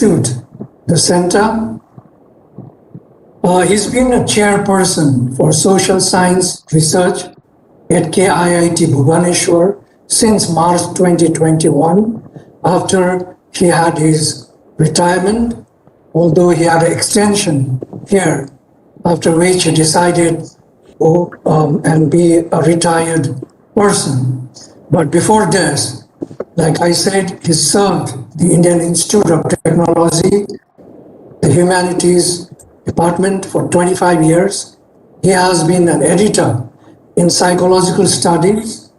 the center. He's been a chairperson for social science research at KIIT Bhubaneswar since March 2021, after he had his retirement, although he had an extension here, after which he decided to and be a retired person. But before this, like I said, he served the Indian Institute of Technology, the Humanities Department for 25 years. He has been an editor in psychological studies,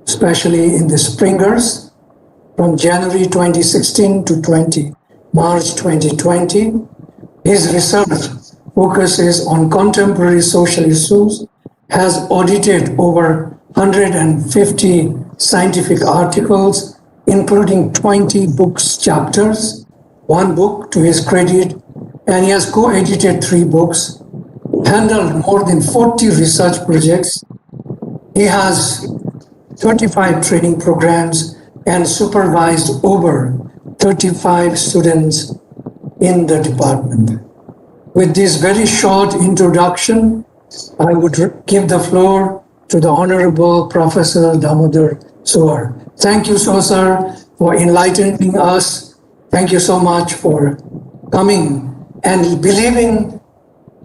especially in the Springers, from January 2016 to March 2020. His research focuses on contemporary social issues, has audited over 150 scientific articles, including 20 books chapters, one book to his credit, and he has co-edited 3 books, handled more than 40 research projects. He has 35 training programs and supervised over 35 students in the department. With this very short introduction, I would give the floor to the Honorable Professor Damodar Suar. Thank you so, sir, for enlightening us. Thank you so much for coming and believing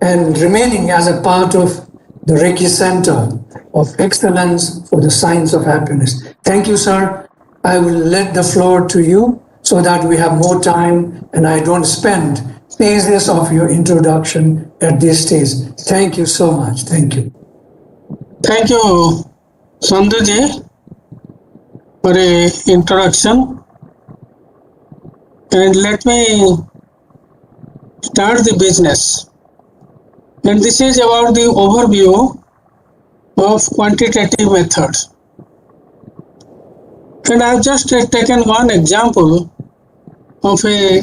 and remaining as a part of the Reiki Center of Excellence for the Science of Happiness. Thank you, sir. I will let the floor to you so that we have more time and I don't spend pages of your introduction at this stage. Thank you so much. Thank you. Thank you, Sandhuji, for the introduction. And let me start the business. And this is about the overview of quantitative methods. And I have just taken one example of a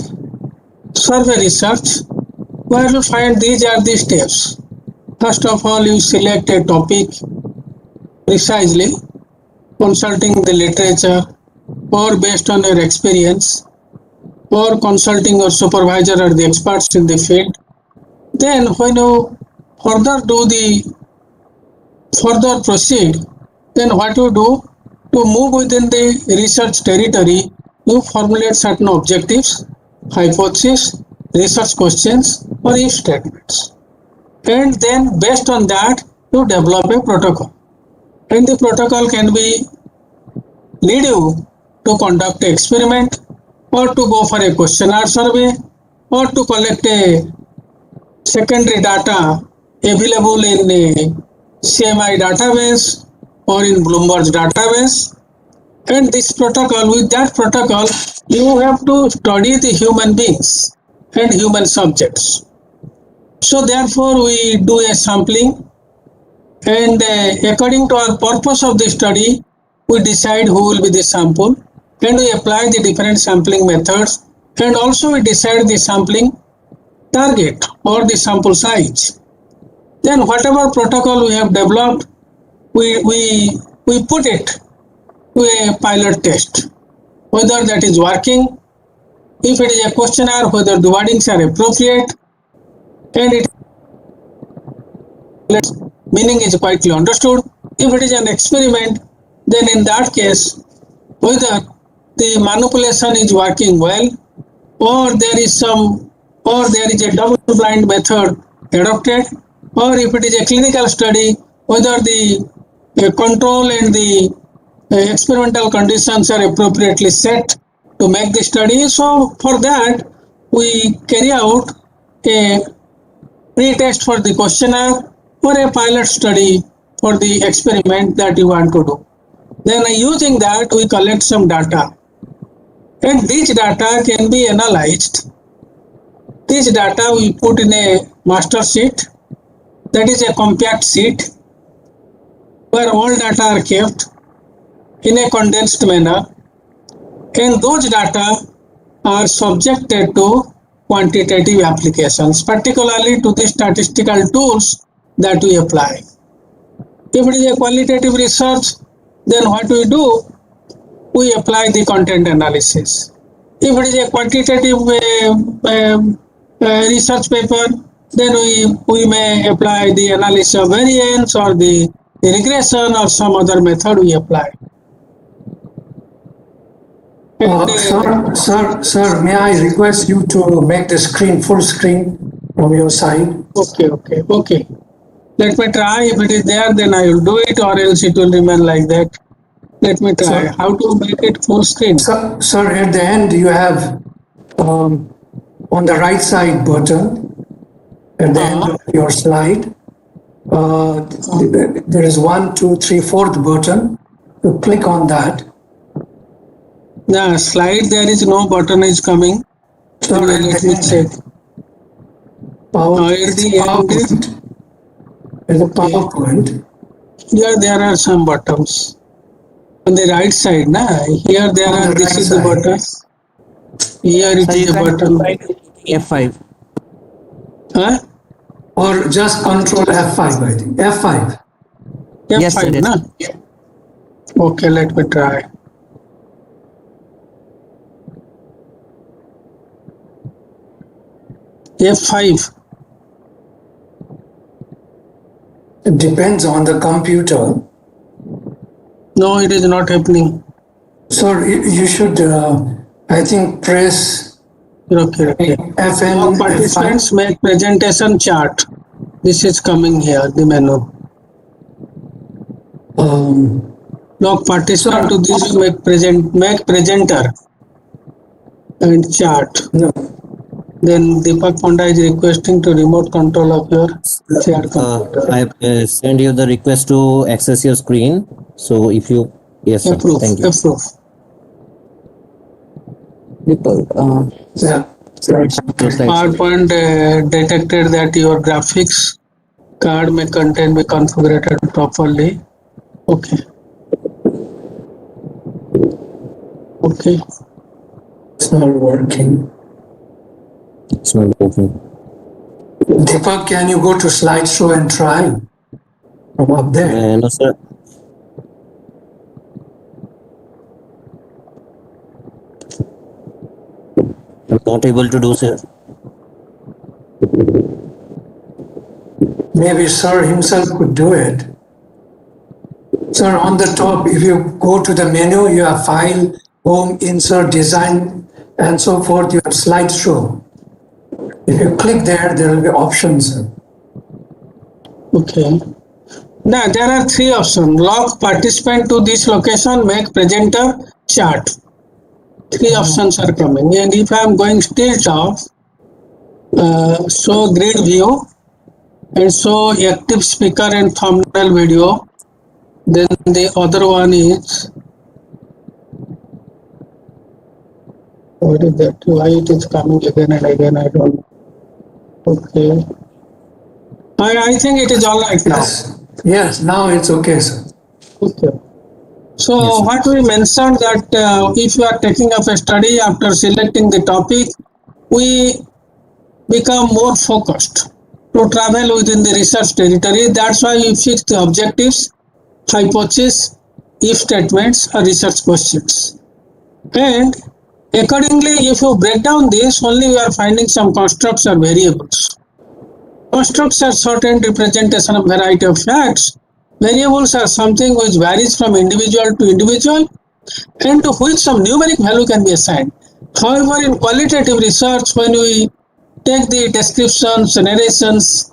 survey research where you find these are the steps. First of all, you select a topic precisely, consulting the literature or based on your experience, or consulting your supervisor or the experts in the field. Then when you further proceed, then what you do to move within the research territory, you formulate certain objectives, hypotheses, research questions, or if statements. And then based on that, you develop a protocol. And the protocol can be lead you to conduct an experiment, or to go for a questionnaire survey, or to collect a secondary data available in a CMI database or in Bloomberg's database. And this protocol, with that protocol, you have to study the human beings and human subjects. So therefore, we do a sampling, and according to our purpose of the study, we decide who will be the sample, and we apply the different sampling methods, and also we decide the sampling target or the sample size. Then whatever protocol we have developed, we put it to a pilot test, whether that is working, if it is a questionnaire, whether the wordings are appropriate, and it meaning is quietly understood. If it is an experiment, then in that case, whether the manipulation is working well, or there is a double-blind method adopted, or if it is a clinical study, whether the control and the experimental conditions are appropriately set to make the study. So for that, we carry out a pre-test for the questionnaire or a pilot study for the experiment that you want to do. Then using that, we collect some data. And these data can be analyzed. This data we put in a master sheet, that is a compact sheet, where all data are kept in a condensed manner, and those data are subjected to quantitative applications, particularly to the statistical tools that we apply. If it is a qualitative research, then what we do, we apply the content analysis. If it is a quantitative research paper, then we may apply the analysis of variance or the regression or some other method we apply. Sir, may I request you to make the screen full screen from your side? Okay. Let me try. If it is there, then I will do it, or else it will remain like that. Let me try. Sir. How to make it full screen? Sir, at the end you have on the right side button at the end of your slide. There is 1, 2, 3, 4th button. You click on that. The slide, there is no button is coming. Sir, Let me check. At the end, At the PowerPoint. here there are some buttons. On the right side, here there On are, the this right is the side. button. Here it is a button. F5. Huh? Or just control F5, I think. F5. Yes, F5, it is. na? Okay, let me try. F5. It depends on the computer. No, it is not happening. Sir, you should, I think, press Okay. FN. All participants make presentation chart. This is coming here, the menu. Log participant to this make presenter and chart. No. Then Deepak Panda is requesting to remote control of your shared computer. I send you the request to access your screen. So if you, yes, sir. Approve. Thank you. Approve. Yeah. PowerPoint detected that your graphics card may contain be configured properly. Okay. It's not working. It's not working. Deepak, can you go to slideshow and try from up there? No, sir. I'm not able to do, sir. Maybe sir himself could do it. Sir, on the top, if you go to the menu, you have file, home, insert, design, and so forth. You have slideshow. If you click there, there will be options. Sir. Okay. Now there are three options. Log participant to this location, make presenter chart. Three options are coming. And if I am going still top, show grid view and show active speaker and thumbnail video. Then the other one is, what is that? Why it is coming again and again? I don't know. Okay. I think it is all right now. Yes, now it's okay, sir. Okay. So what we mentioned that if you are taking up a study after selecting the topic, we become more focused to travel within the research territory. That's why we fix the objectives, hypotheses, if statements, or research questions. And accordingly, if you break down this, only we are finding some constructs or variables. Constructs are certain representation of variety of facts. Variables are something which varies from individual to individual and to which some numeric value can be assigned. However, in qualitative research, when we take the descriptions, narrations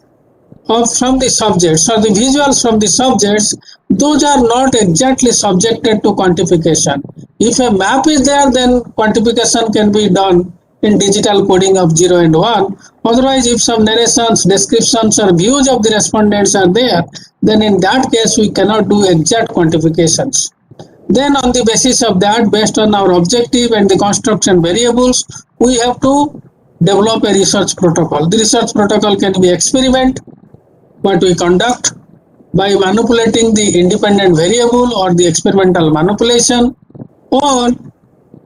from the subjects or the visuals from the subjects, those are not exactly subjected to quantification. If a map is there, then quantification can be done in digital coding of 0 and 1. Otherwise, if some narrations, descriptions or views of the respondents are there, then in that case we cannot do exact quantifications. Then on the basis of that, based on our objective and the constructs and variables, we have to develop a research protocol. The research protocol can be experiment, what we conduct by manipulating the independent variable or the experimental manipulation, or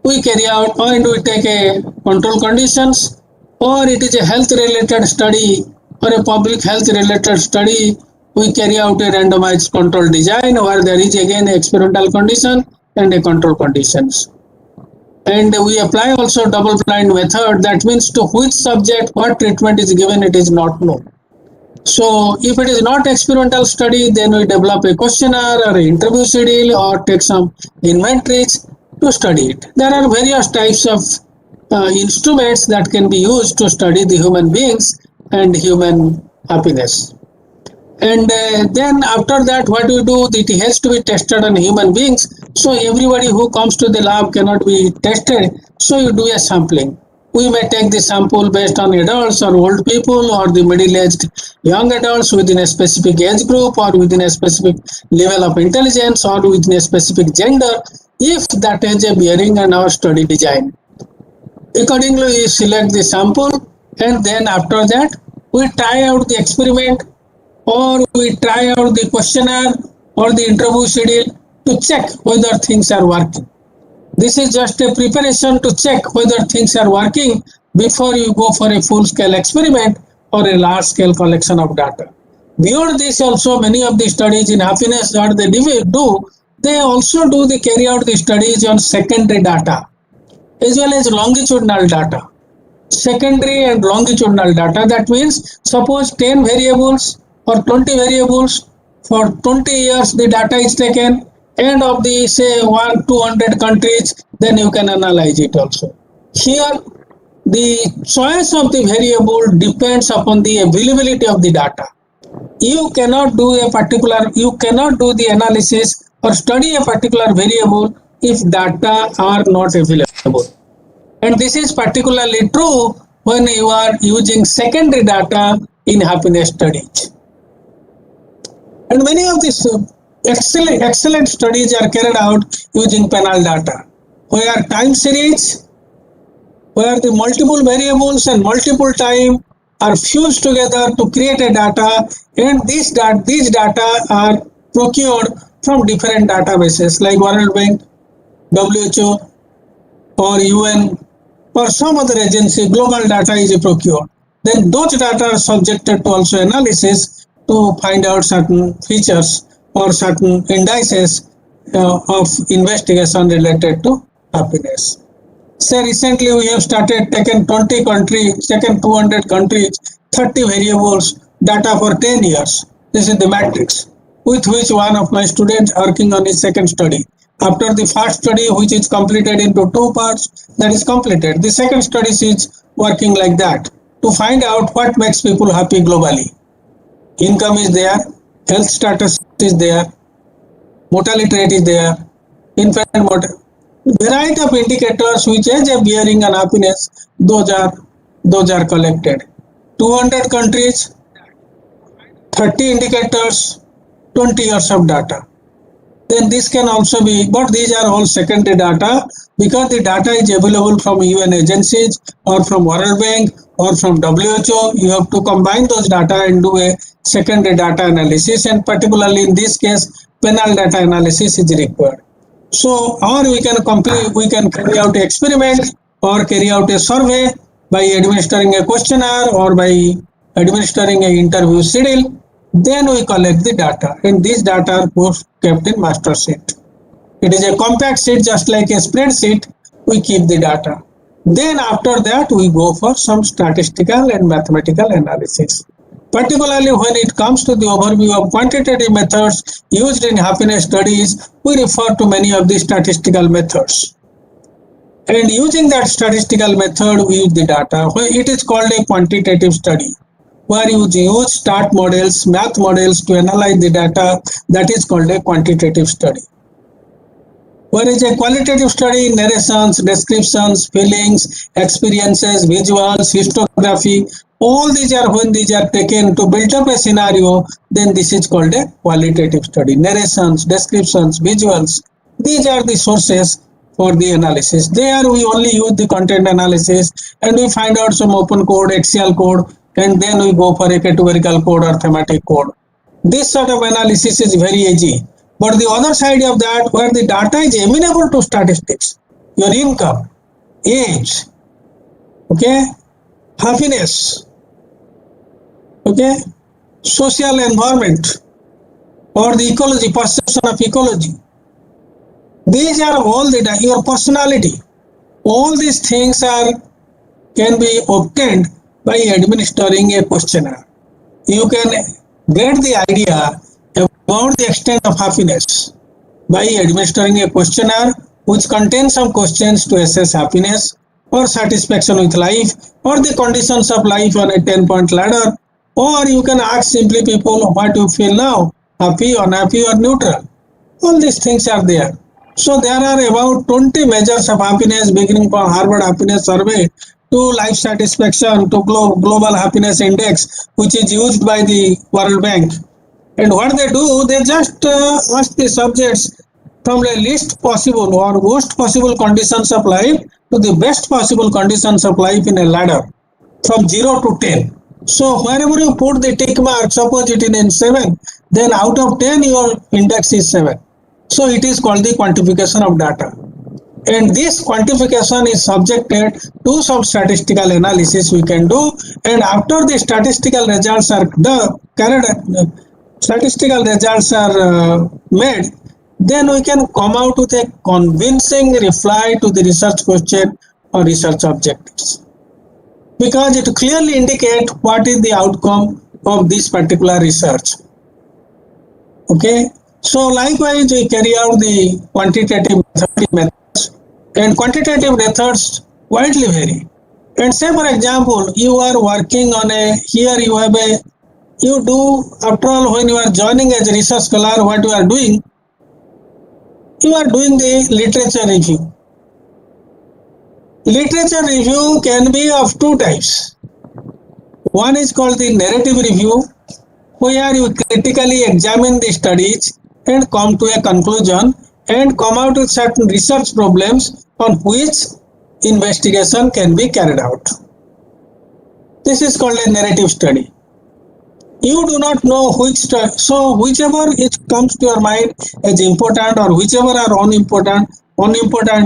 we carry out and we take a control conditions, or it is a health related study or a public health related study, we carry out a randomized control design where there is again a experimental condition and a control conditions. And we apply also double blind method. That means to which subject what treatment is given, it is not known. So if it is not experimental study, then we develop a questionnaire or an interview schedule or take some inventories to study it. There are various types of instruments that can be used to study the human beings and human happiness. And then after that, what we do, it has to be tested on human beings. So everybody who comes to the lab cannot be tested. So you do a sampling. We may take the sample based on adults or old people or the middle-aged young adults within a specific age group or within a specific level of intelligence or within a specific gender, if that has a bearing on our study design. Accordingly, we select the sample, and then after that, we try out the experiment or we try out the questionnaire or the interview schedule to check whether things are working. This is just a preparation to check whether things are working before you go for a full-scale experiment or a large-scale collection of data. Beyond this also, many of the studies in happiness that they do, they also carry out the studies on secondary data as well as longitudinal data. Secondary and longitudinal data, that means suppose 10 variables or 20 variables for 20 years the data is taken, and of the say 200 countries, then you can analyze it also. Here the choice of the variable depends upon the availability of the data. You cannot do the analysis or study a particular variable if data are not available. And this is particularly true when you are using secondary data in happiness studies. And many of these excellent studies are carried out using panel data, where time series, where the multiple variables and multiple time are fused together to create a data, and these data are procured from different databases like World Bank, WHO or UN or some other agency. Global data is procured. Then those data are subjected to also analysis to find out certain features or certain indices of investigation related to happiness. Say recently we have taken 20 countries, taken 200 countries, 30 variables, data for 10 years. This is the matrix with which one of my students working on his second study. After the first study, which is completed into 2 parts, that is completed. The second study is working like that to find out what makes people happy globally. Income is there, health status is there, mortality rate is there, infant mortality. Variety of indicators which has a bearing on happiness, those are collected. 200 countries, 30 indicators, 20 years of data. Then this can also be, but these are all secondary data because the data is available from UN agencies or from World Bank or from WHO. You have to combine those data and do a secondary data analysis, and particularly in this case, panel data analysis is required. So, or we can carry out an experiment or carry out a survey by administering a questionnaire or by administering an interview schedule. Then we collect the data, and these data are kept in master sheet. It is a compact sheet, just like a spreadsheet. We keep the data. Then after that, we go for some statistical and mathematical analysis. Particularly when it comes to the overview of quantitative methods used in happiness studies, we refer to many of the statistical methods. And using that statistical method, we use the data. It is called a quantitative study, where you use stat models, math models to analyze the data. That is called a quantitative study. Whereas a qualitative study, narrations, descriptions, feelings, experiences, visuals, histography, all these are when these are taken to build up a scenario, then this is called a qualitative study. Narrations, descriptions, visuals, these are the sources for the analysis. There we only use the content analysis and we find out some open code, Excel code, and then we go for a categorical code or thematic code. This sort of analysis is very easy. But the other side of that, where the data is amenable to statistics, your income, age, okay, happiness, okay, social environment, or the ecology, perception of ecology. These are all the data, your personality, all these things can be obtained by administering a questionnaire. You can get the idea about the extent of happiness by administering a questionnaire which contains some questions to assess happiness or satisfaction with life or the conditions of life on a 10-point ladder, or you can ask simply people, what do you feel now, happy, unhappy or neutral. All these things are there. So there are about 20 measures of happiness, beginning from Harvard Happiness Survey to life satisfaction to Global Happiness Index, which is used by the World Bank. And what they do, they just ask the subjects from the least possible or worst possible conditions of life to the best possible conditions of life in a ladder from 0 to 10. So wherever you put the tick mark, suppose it is in 7, then out of 10 your index is 7. So it is called the quantification of data. And this quantification is subjected to some statistical analysis we can do, and after the statistical results are made, then we can come out with a convincing reply to the research question or research objectives, because it clearly indicates what is the outcome of this particular research. Okay, so likewise we carry out the quantitative methods, and quantitative methods widely vary. And say for example, you are working on you do, after all, when you are joining as a research scholar, what you are doing the literature review. Literature review can be of two types. One is called the narrative review, where you critically examine the studies and come to a conclusion and come out with certain research problems on which investigation can be carried out. This is called a narrative study. You do not know which study, so whichever it comes to your mind as important or whichever are unimportant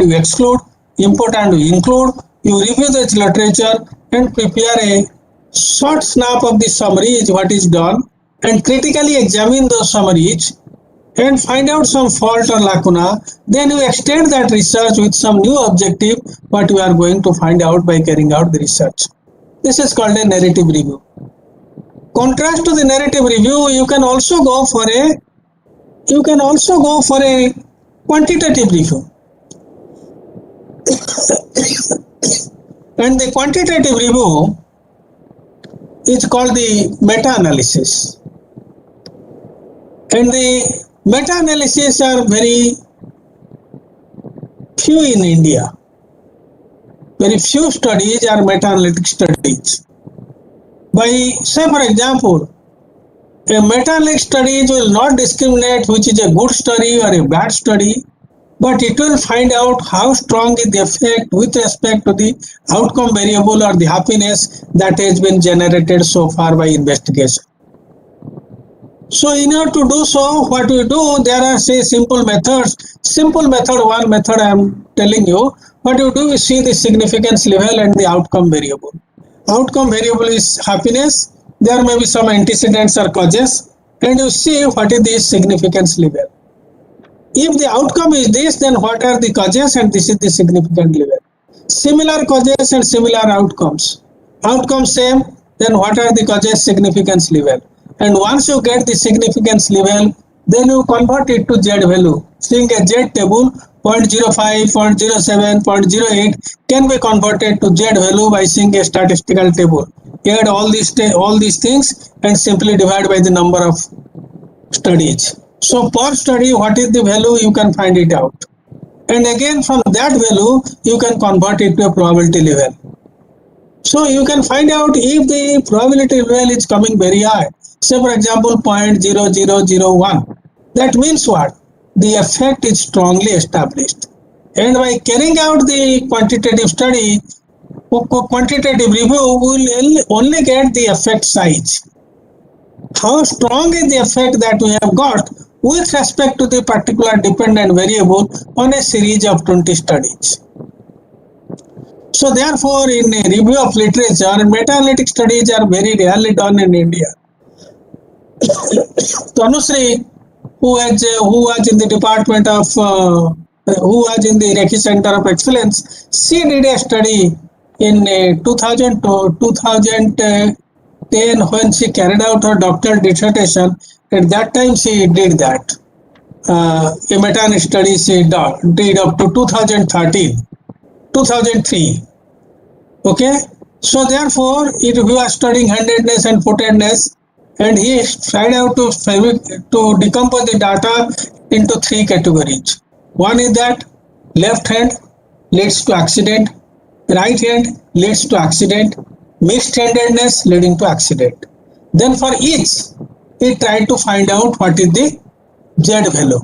you exclude, important you include, you review the literature and prepare a short snap of the summaries what is done, and critically examine those summaries and find out some fault or lacuna. Then you extend that research with some new objective what you are going to find out by carrying out the research. This is called a narrative review. Contrast to the narrative review, you can also go for a quantitative review. And the quantitative review is called the meta-analysis. And the meta-analysis are very few in India. Very few studies are meta-analytic studies. By, say for example, a meta-analytic study will not discriminate which is a good study or a bad study, but it will find out how strong is the effect with respect to the outcome variable or the happiness that has been generated so far by investigation. So in order to do so, what we do, there are say simple methods. Simple method, one method I am telling you, what you do is see the significance level and the outcome variable. Outcome variable is happiness. There may be some antecedents or causes, and you see what is the significance level. If the outcome is this, then what are the causes, and this is the significant level. Similar causes and similar outcomes. Outcomes same, then what are the causes, significance level. And once you get the significance level, then you convert it to Z value. Seeing a Z table, 0.05, 0.07, 0.08 can be converted to Z value by seeing a statistical table. Add all these things and simply divide by the number of studies. So per study, what is the value, you can find it out. And again from that value, you can convert it to a probability level. So you can find out if the probability level is coming very high. Say for example 0.0001. That means what? The effect is strongly established. And by carrying out the quantitative study, quantitative review, we will only get the effect size. How strong is the effect that we have got with respect to the particular dependent variable on a series of 20 studies. So therefore, in a review of literature, meta-analytic studies are very rarely done in India. Tanushree, who was in the Department of who was in the Rekhi Center of Excellence, she did a study in 2000 to 2010 when she carried out her doctoral dissertation. At that time, she did that. A meta study she did up to 2003. Okay, so therefore, if we are studying handedness and footedness, and he tried out to decompose the data into three categories. One is that left hand leads to accident, right hand leads to accident, mixed handedness leading to accident. Then for each, he tried to find out what is the Z value.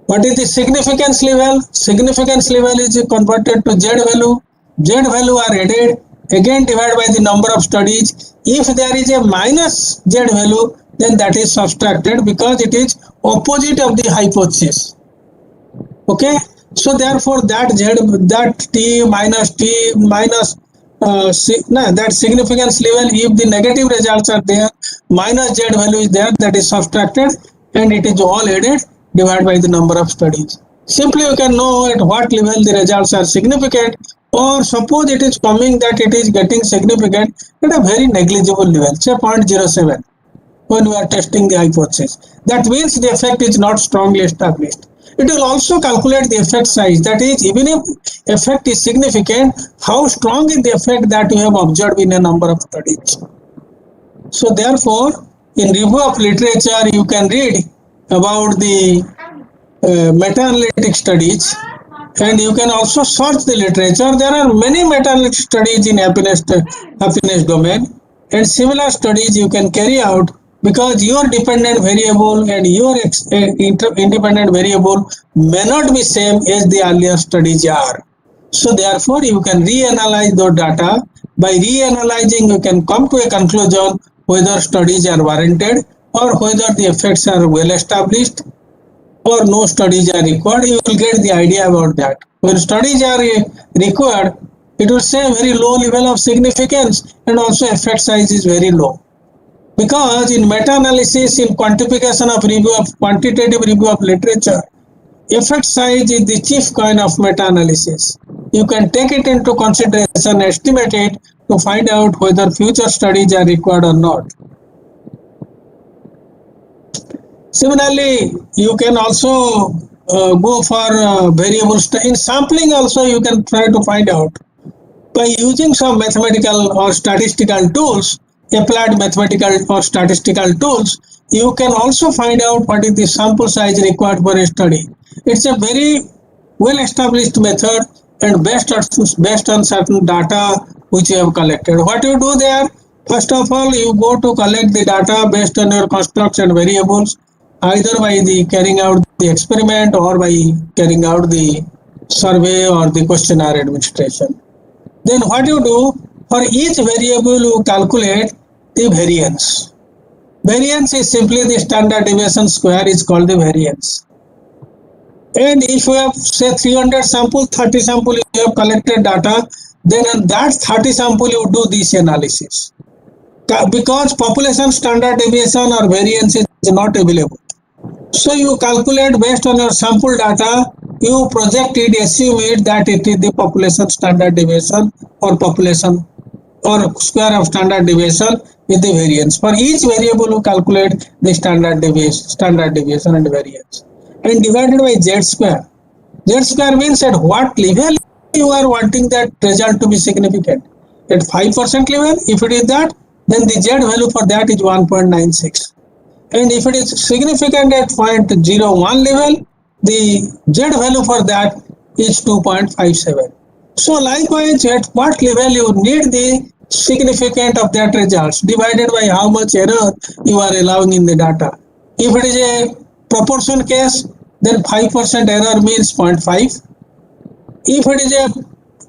What is the significance level? Significance level is converted to Z value. Z value are added, again divided by the number of studies. If there is a minus Z value, then that is subtracted because it is opposite of the hypothesis. Okay, so therefore that that significance level, if the negative results are there, minus Z value is there, that is subtracted, and it is all added divided by the number of studies. Simply you can know at what level the results are significant, or suppose it is coming that it is getting significant at a very negligible level, say 0.07, when we are testing the hypothesis. That means the effect is not strongly established. It will also calculate the effect size, that is, even if effect is significant, how strong is the effect that you have observed in a number of studies. So therefore, in review of literature, you can read about the meta-analytic studies, and you can also search the literature. There are many meta-analytic studies in happiness domain, and similar studies you can carry out, because your dependent variable and your independent variable may not be same as the earlier studies are. So therefore, you can reanalyze those data. By reanalyzing, you can come to a conclusion whether studies are warranted or whether the effects are well established or no studies are required. You will get the idea about that. When studies are required, it will say very low level of significance, and also effect size is very low. Because in meta-analysis, in quantification of quantitative review of literature, effect size is the chief coin of meta-analysis. You can take it into consideration, estimate it to find out whether future studies are required or not. Similarly, you can also go for variable in sampling. Also, you can try to find out by using some mathematical or statistical tools, applied mathematical or statistical tools. You can also find out what is the sample size required for a study. It's a very well established method and based on certain data which you have collected. What you do there? First of all, you go to collect the data based on your constructs and variables, either by the carrying out the experiment or by carrying out the survey or the questionnaire administration. Then what you do? For each variable, you calculate the variance. Variance is simply the standard deviation square is called the variance. And if you have say 300 samples, 30 samples you have collected data, then in that 30 sample you do this analysis. Because population standard deviation or variance is not available. So you calculate based on your sample data, you project it, assume it that it is the population standard deviation or population or square of standard deviation with the variance. For each variable you calculate the standard deviation and variance, and divided by z square. Z square means at what level you are wanting that result to be significant. At 5% level, if it is that, then the z value for that is 1.96. And if it is significant at 0.01 level, the z value for that is 2.57. So likewise, at what level you need the significance of that results divided by how much error you are allowing in the data. If it is a proportion case, then 5% error means 0.5. If it is a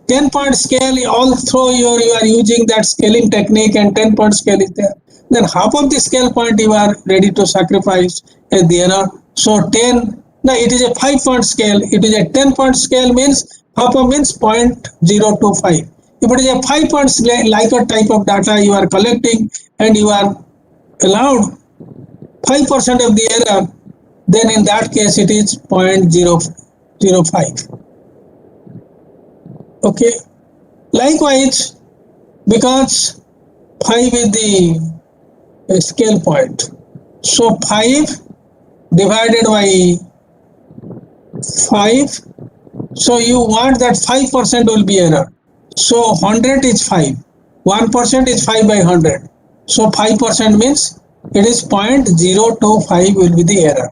10-point scale, all through you are using that scaling technique and 10-point scale is there, then half of the scale point you are ready to sacrifice as the error. So 10, now it is a 5-point scale, it is a 10-point scale means half of means 0.025. If it is a 5-point scale, like a type of data you are collecting and you are allowed 5% of the error, then in that case it is 0.05. 0.05. Okay. Likewise, because 5 is the scale point, so 5 divided by 5, so you want that 5% will be error. So 100 is 5, 1% is 5 by 100, so 5% means it is 0.025 will be the error.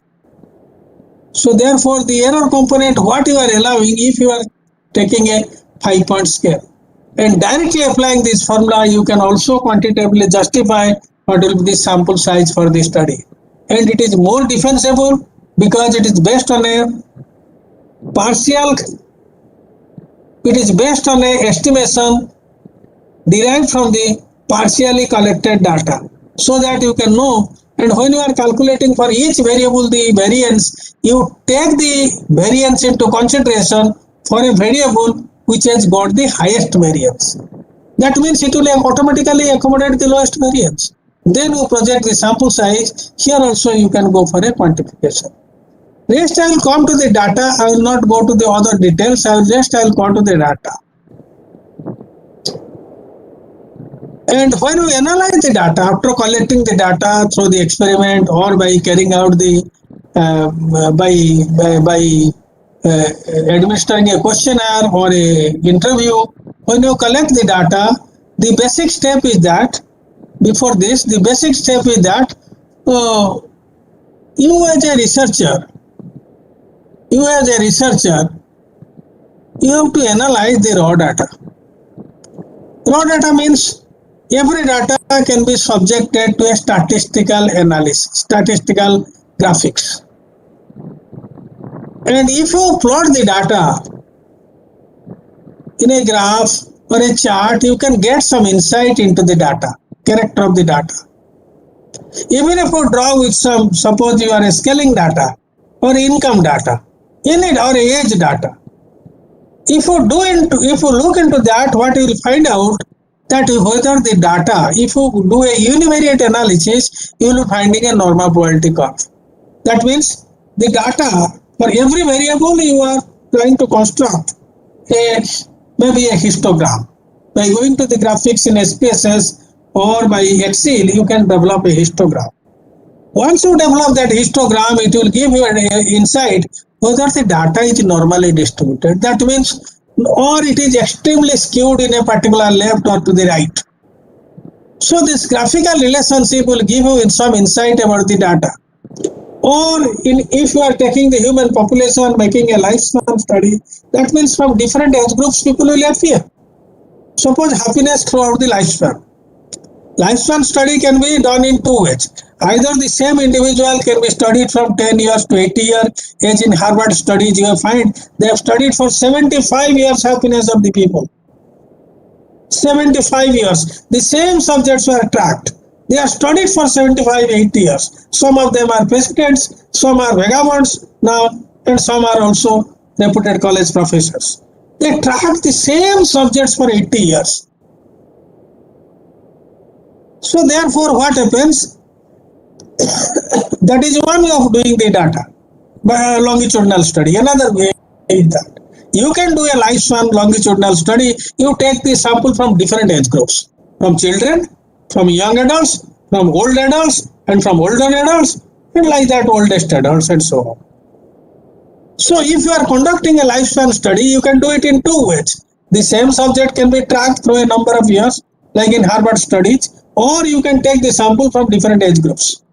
So therefore the error component, what you are allowing, if you are taking a 5-point scale and directly applying this formula, you can also quantitatively justify what will be the sample size for the study, and it is more defensible because it is based on a partial, it is based on a estimation derived from the partially collected data, so that you can know. And when you are calculating for each variable the variance, you take the variance into consideration for a variable which has got the highest variance. That means it will automatically accommodate the lowest variance. Then you project the sample size. Here also you can go for a quantification. Next I will come to the data. I will not go to the other details. I will come to the data. And when we analyze the data, after collecting the data through the experiment or by carrying out the administering a questionnaire or a interview, when you collect the data, the basic step is that, before this, the basic step is that you as a researcher, you have to analyze the raw data. Raw data means every data can be subjected to a statistical analysis, statistical graphics. And if you plot the data in a graph or a chart, you can get some insight into the data, character of the data. Even if you draw with some, suppose you are scaling data or income data, or age data. If you look into that, what you will find out that whether the data, if you do a univariate analysis, you will be finding a normal probability curve. That means the data for every variable you are trying to construct maybe a histogram. By going to the graphics in SPSS or by Excel, you can develop a histogram. Once you develop that histogram, it will give you an insight whether the data is normally distributed. That means, or it is extremely skewed in a particular left or to the right. So this graphical relationship will give you some insight about the data. Or if you are taking the human population, making a lifespan study, that means from different age groups people will appear. Suppose happiness throughout the lifespan. Lifespan study can be done in two ways. Either the same individual can be studied from 10 years to 80 years, as in Harvard studies you will find they have studied for 75 years happiness of the people. 75 years. The same subjects were tracked. They are studied for 75, 80 years. Some of them are presidents, some are vagabonds now, and some are also reputed college professors. They track the same subjects for 80 years. So therefore what happens? That is one way of doing the data by a longitudinal study. Another way is that you can do a lifespan longitudinal study. You take the sample from different age groups, from children, from young adults, from old adults, and from older adults, and like that oldest adults and so on. So if you are conducting a lifespan study, you can do it in two ways. The same subject can be tracked through a number of years, like in Harvard studies, or you can take the sample from different age groups.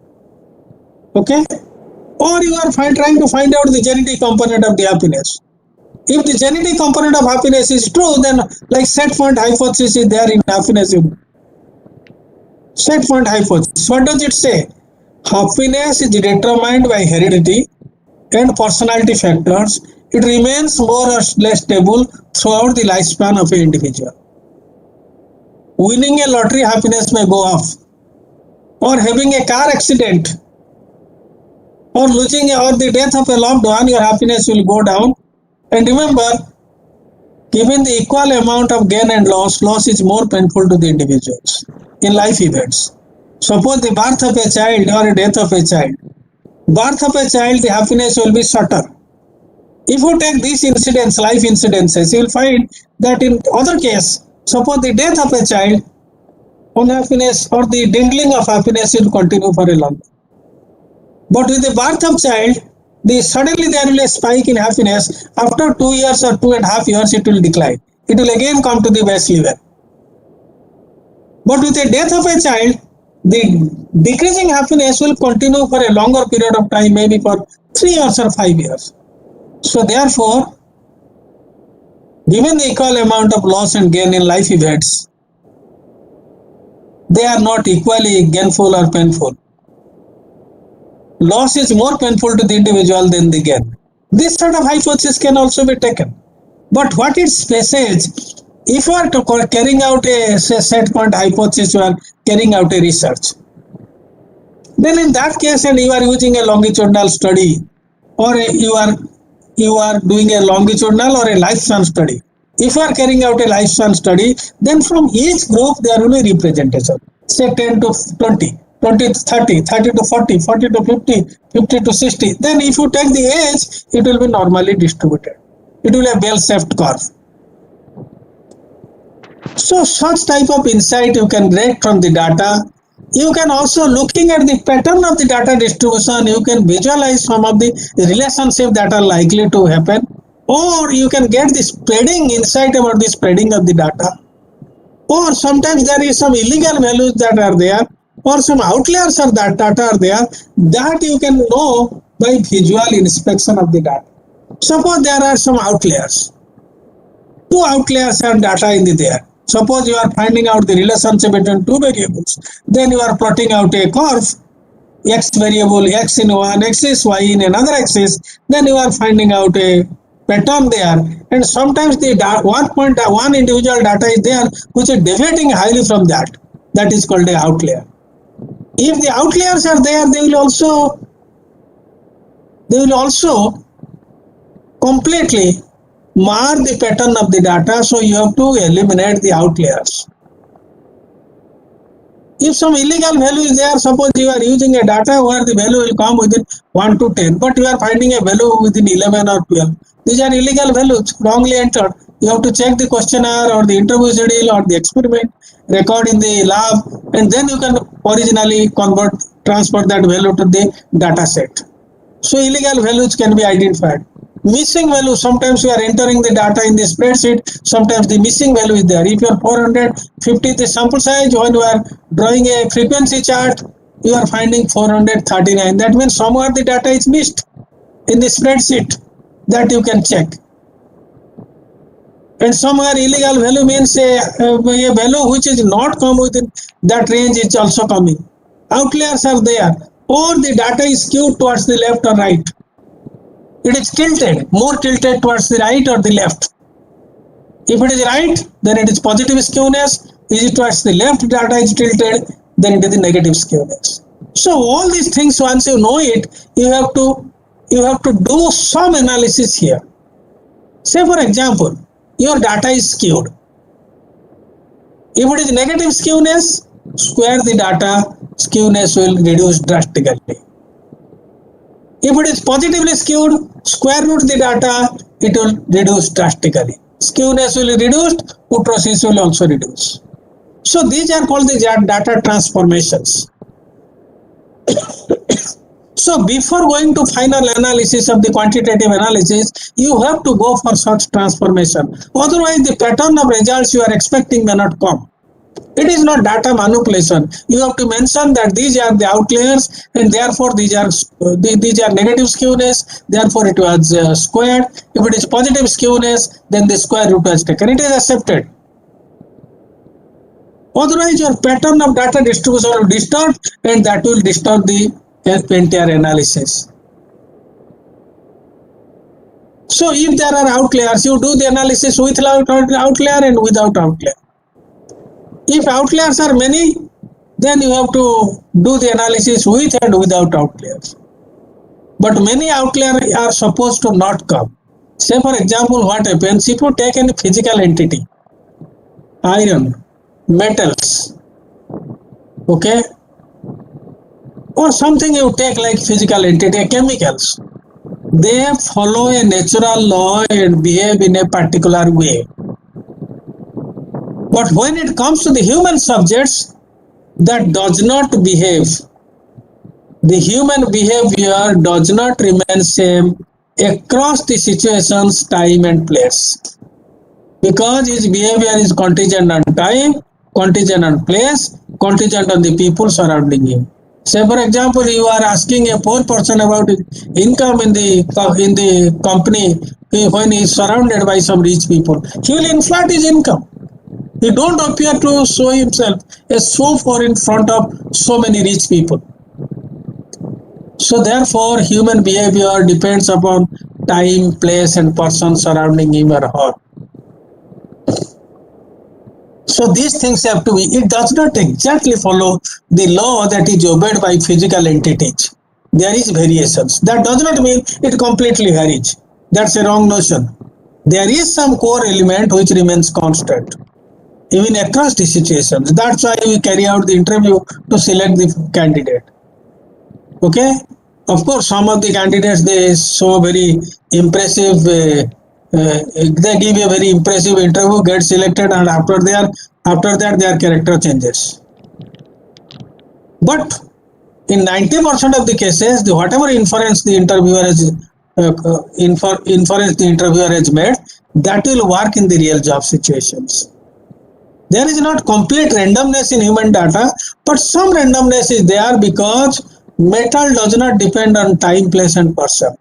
Okay? Or you are trying to find out the genetic component of the happiness. If the genetic component of happiness is true, then like set point hypothesis is there in happiness. Set point hypothesis. What does it say? Happiness is determined by heredity and personality factors. It remains more or less stable throughout the lifespan of an individual. Winning a lottery, happiness may go off, or having a car accident, or losing or the death of a loved one, your happiness will go down. And remember, given the equal amount of gain and loss, loss is more painful to the individuals in life events. Suppose the birth of a child or a death of a child. Birth of a child, the happiness will be shorter. If you take these incidents, life incidences, you will find that in other case, suppose the death of a child, unhappiness or the dwindling of happiness will continue for a long time. But with the birth of child, suddenly there will be a spike in happiness. After 2 years or 2.5 years, it will decline. It will again come to the base level. But with the death of a child, the decreasing happiness will continue for a longer period of time, maybe for 3 years or 5 years. So therefore, given the equal amount of loss and gain in life events, they are not equally gainful or painful. Loss is more painful to the individual than the gain. This sort of hypothesis can also be taken. But what it says, if you are carrying out a set point hypothesis, you are carrying out a research, then in that case, and you are using a longitudinal study, or you are doing a longitudinal or a lifespan study. If you are carrying out a lifespan study, then from each group there will be representation. Say 10 to 20, 20 to 30, 30 to 40, 40 to 50, 50 to 60. Then if you take the age, it will be normally distributed. It will be a bell-shaped curve. So such type of insight you can get from the data. You can also, looking at the pattern of the data distribution, you can visualize some of the relationships that are likely to happen, or you can get the spreading insight about the spreading of the data. Or sometimes there is some illegal values that are there, or some outliers of that data are there, that you can know by visual inspection of the data. Suppose there are some outliers. 2 outliers are data in there. Suppose you are finding out the relationship between 2 variables. Then you are plotting out a curve, x variable, x in one axis, y in another axis. Then you are finding out a pattern there. And sometimes the one individual data is there which is deviating highly from that. That is called an outlier. If the outliers are there, they will also completely mar the pattern of the data, so you have to eliminate the outliers. If some illegal value is there, suppose you are using a data where the value will come within 1 to 10, but you are finding a value within 11 or 12. These are illegal values, wrongly entered. You have to check the questionnaire or the interview schedule or the experiment record in the lab, and then you can originally transfer that value to the data set. So illegal values can be identified. Missing value, sometimes you are entering the data in the spreadsheet, sometimes the missing value is there. If you are 450 the sample size, when you are drawing a frequency chart, you are finding 439. That means somewhere the data is missed in the spreadsheet, that you can check. And somewhere illegal value means a value which is not come within that range is also coming. Outliers are there, or the data is skewed towards the left or right. It is tilted, more tilted towards the right or the left. If it is right, then it is positive skewness. Is it towards the left, data is tilted, then it is the negative skewness. So all these things, once you know it, you have to do some analysis here. Say for example, your data is skewed. If it is negative skewness, square the data, skewness will reduce drastically. If it is positively skewed, square root the data, it will reduce drastically. Skewness will be reduced, kurtosis will also reduce. So these are called the data transformations. So before going to final analysis of the quantitative analysis, you have to go for such transformation. Otherwise, the pattern of results you are expecting may not come. It is not data manipulation. You have to mention that these are the outliers, and therefore these are negative skewness. Therefore, it was squared. If it is positive skewness, then the square root was taken. It is accepted. Otherwise, your pattern of data distribution will distort, and that will distort the entire analysis. So, if there are outliers, you do the analysis with outlier and without outlier. If outliers are many, then you have to do the analysis with and without outliers. But many outliers are supposed to not come. Say for example, what happens if you take any physical entity, iron, metals, okay, or something you take like physical entity, chemicals. they follow a natural law and behave in a particular way. But when it comes to the human subjects, that does not behave. The human behavior does not remain same across the situations, time and place. Because his behavior is contingent on time, contingent on place, contingent on the people surrounding him. Say for example, you are asking a poor person about his income in the company when he is surrounded by some rich people. He will inflate his income. He don't appear to show himself as so far in front of so many rich people. So therefore, human behavior depends upon time, place and person surrounding him or her. So these things have to be, it does not exactly follow the law that is obeyed by physical entities. There is variations. That does not mean it completely varies. That's a wrong notion. There is some core element which remains constant, even across the situations. That's why we carry out the interview to select the candidate. Okay? Of course, some of the candidates, they show very impressive they give a very impressive interview, get selected, and after that their character changes. But in 90% of the cases, whatever inference the interviewer has made, that will work in the real job situations. There is not complete randomness in human data, but some randomness is there because metal does not depend on time, place and person.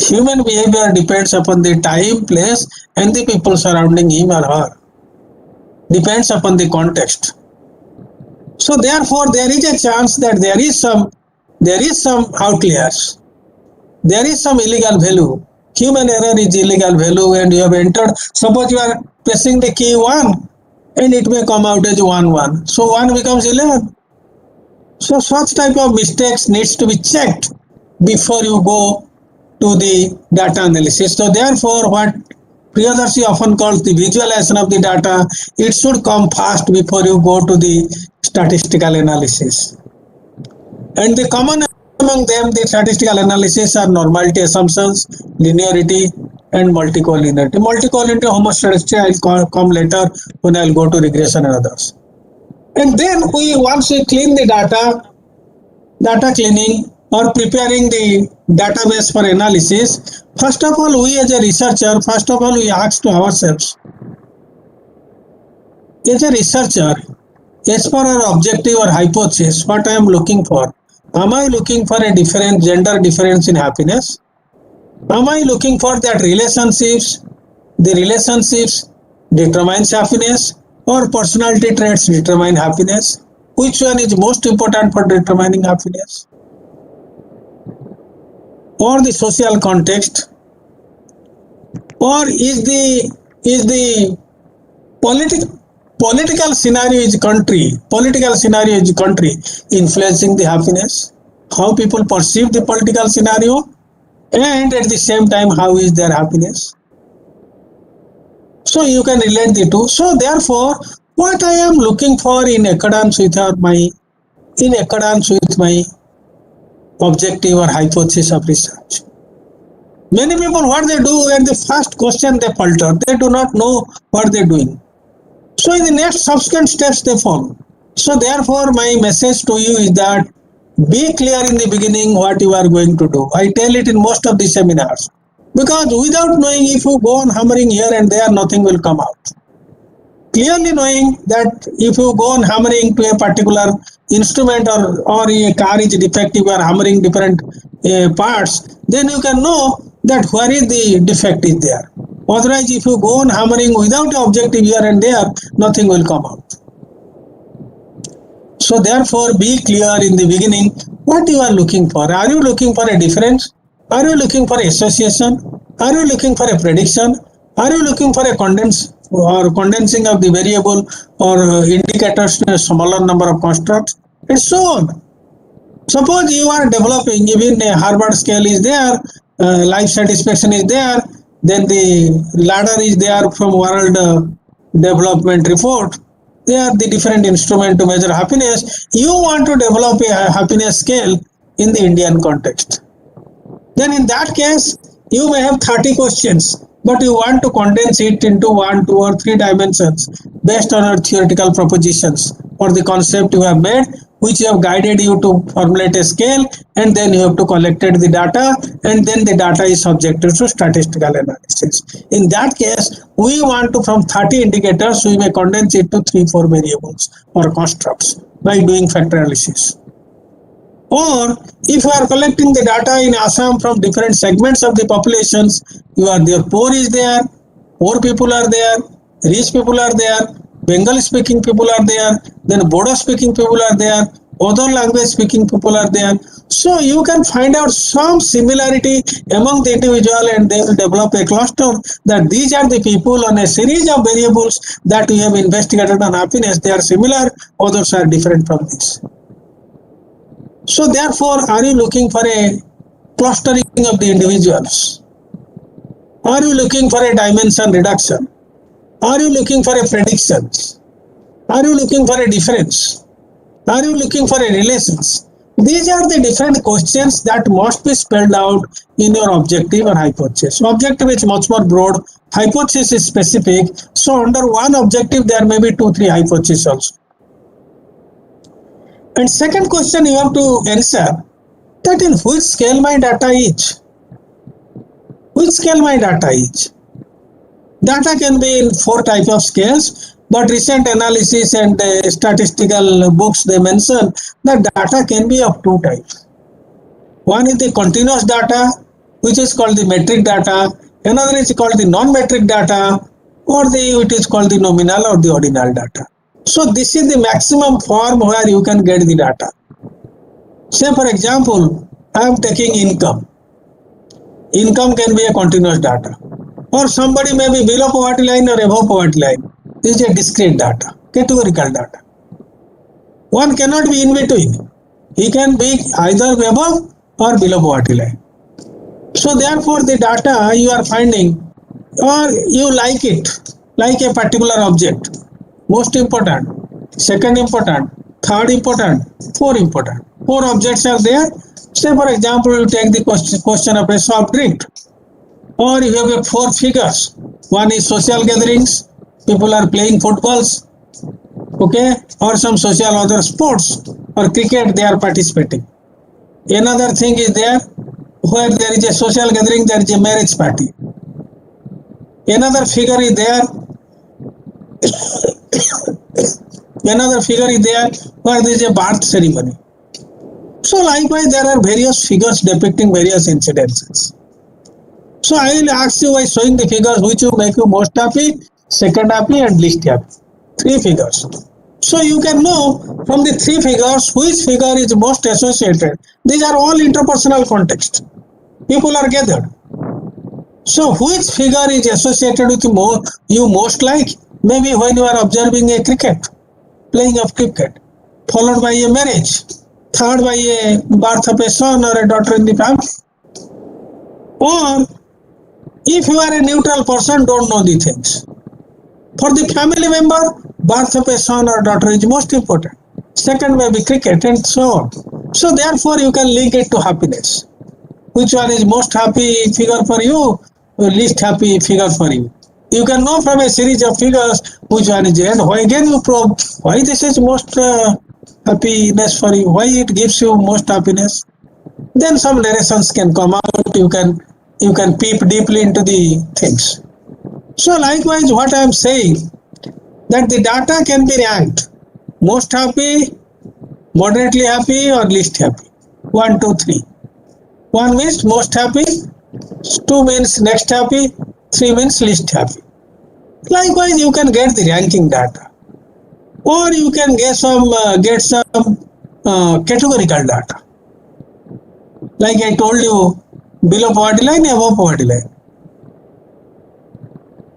Human behavior depends upon the time, place and the people surrounding him or her. Depends upon the context. So therefore there is a chance that there is some outliers. There is some illegal value. Human error is illegal value and you have entered. Suppose you are pressing the key 1 and it may come out as 1 1. So 1 becomes 11. So such type of mistakes needs to be checked before you go to the data analysis. So therefore what Priyadarshi often calls the visualization of the data, it should come fast before you go to the statistical analysis. And the common among them, the statistical analysis are normality assumptions, linearity and multicollinearity. Multicollinearity, homostaticity, I'll come later when I'll go to regression and others. And then once we clean the data cleaning or preparing the database for analysis, first of all, we as a researcher, we ask to ourselves, as a researcher, as per our objective or hypothesis, what I am looking for? Am I looking for a different gender difference in happiness? Am I looking for that the relationships determines happiness or personality traits determine happiness? Which one is most important for determining happiness? Or the social context? Or is the political scenario is country influencing the happiness? How people perceive the political scenario and at the same time how is their happiness? So you can relate the two. So therefore what I am looking for in accordance with my objective or hypothesis of research. Many people, what they do at the first question, they falter. They do not know what they are doing. So in the next subsequent steps they follow. So therefore my message to you is that be clear in the beginning what you are going to do. I tell it in most of the seminars. Because without knowing, if you go on hammering here and there, nothing will come out. Clearly knowing that if you go on hammering to a particular instrument or a car is defective, you are hammering different parts, then you can know that where is the defect is there. Otherwise, if you go on hammering without an objective here and there, nothing will come out. So therefore, be clear in the beginning what you are looking for. Are you looking for a difference? Are you looking for association? Are you looking for a prediction? Are you looking for a condensing of the variable or indicators to a smaller number of constructs? And so on. Suppose you are developing, even a Harvard scale is there, life satisfaction is there, then the ladder is there from World Development Report. They are the different instrument to measure happiness. You want to develop a happiness scale in the Indian context. Then in that case, you may have 30 questions, but you want to condense it into 1, 2, or 3 dimensions based on your theoretical propositions or the concept you have made, which have guided you to formulate a scale, and then you have to collect the data, and then the data is subjected to statistical analysis. In that case, we want to, from 30 indicators, we may condense it to 3-4 variables or constructs by doing factor analysis. Or if you are collecting the data in Assam from different segments of the populations, you are there, poor is there, poor people are there, rich people are there, Bengali speaking people are there, then Bodo speaking people are there, other language speaking people are there. So you can find out some similarity among the individual, and they will develop a cluster that these are the people on a series of variables that we have investigated on happiness. They are similar, others are different from this. So therefore, are you looking for a clustering of the individuals? Are you looking for a dimension reduction? Are you looking for a predictions? Are you looking for a difference? Are you looking for a relations? These are the different questions that must be spelled out in your objective or hypothesis. Objective is much more broad, hypothesis is specific. So under one objective, there may be 2-3 hypotheses also. And second question you have to answer, that in which scale my data is. Which scale my data is. Data can be in 4 types of scales, but recent analysis and statistical books, they mention that data can be of 2 types. One is the continuous data, which is called the metric data. Another is called the non-metric data, or it is called the nominal or the ordinal data. So this is the maximum form where you can get the data. Say for example, I am taking income. Income can be a continuous data. Or somebody may be below poverty line or above poverty line. This is a discrete data, categorical data. One cannot be in between. He can be either above or below poverty line. So therefore the data you are finding, or you like it, like a particular object. Most important, second important, third important, 4 important. 4 objects are there. Say for example, you take the question of a soft drink, or you have 4 figures. One is social gatherings, people are playing footballs, okay, or some social other sports, or cricket, they are participating. Another thing is there, where there is a social gathering, there is a marriage party. Another figure is there. Another figure is there where there is a birth ceremony. So likewise, there are various figures depicting various incidences. So I will ask you by showing the figures which will make you most happy, second happy, and least happy. 3 figures. So you can know from the 3 figures which figure is most associated. These are all interpersonal context. People are gathered. So which figure is associated with you most like? Maybe when you are observing a cricket, playing of cricket, followed by a marriage, third by a birth of a son or a daughter in the family. Or if you are a neutral person, don't know the things. For the family member, birth of a son or daughter is most important. Second may be cricket, and so on. So therefore you can link it to happiness. Which one is most happy figure for you, or least happy figure for you? You can know from a series of figures which one is, and why again you probe why this is most happiness for you, why it gives you most happiness. Then some narrations can come out. You can peep deeply into the things. So likewise, what I am saying, that the data can be ranked: most happy, moderately happy, or least happy. 1, 2, 3. 1 means most happy, 2 means next happy, 3 means least happy. Likewise, you can get the ranking data, or you can get some categorical data. Like I told you, below poverty line, above poverty line.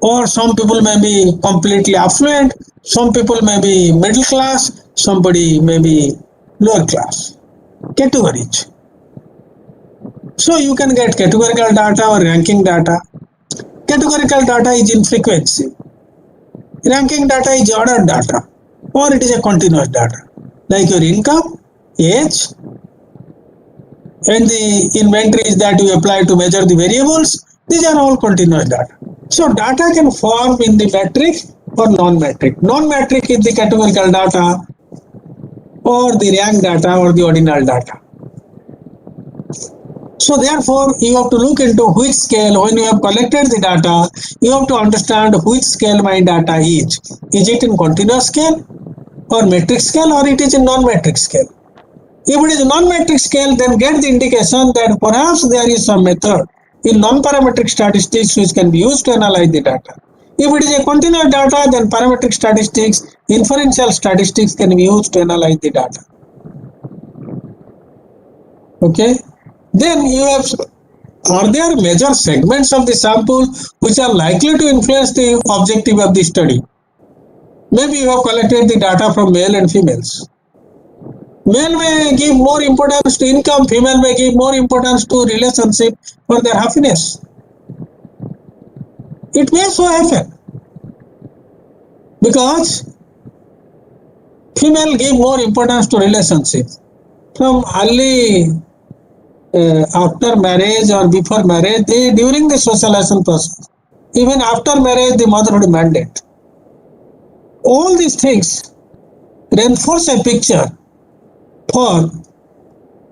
Or some people may be completely affluent, some people may be middle class, somebody may be lower class. Categories. So you can get categorical data or ranking data. Categorical data is in frequency. Ranking data is ordered data, or it is a continuous data. Like your income, age, and the inventories that you apply to measure the variables, these are all continuous data. So data can form in the metric or non-metric. Non-metric is the categorical data or the rank data or the ordinal data. So therefore, you have to look into which scale. When you have collected the data, you have to understand which scale my data is. Is it in continuous scale or metric scale, or it is in non-metric scale? If it is non-metric scale, then get the indication that perhaps there is some method in non-parametric statistics which can be used to analyze the data. If it is a continuous data, then parametric statistics, inferential statistics can be used to analyze the data. Okay. Then you have, are there major segments of the sample which are likely to influence the objective of the study? Maybe you have collected the data from male and females. Male may give more importance to income, female may give more importance to relationship for their happiness. It may so happen because female give more importance to relationship. From early after marriage or before marriage, during the socialization process, even after marriage, the motherhood mandate. All these things reinforce a picture for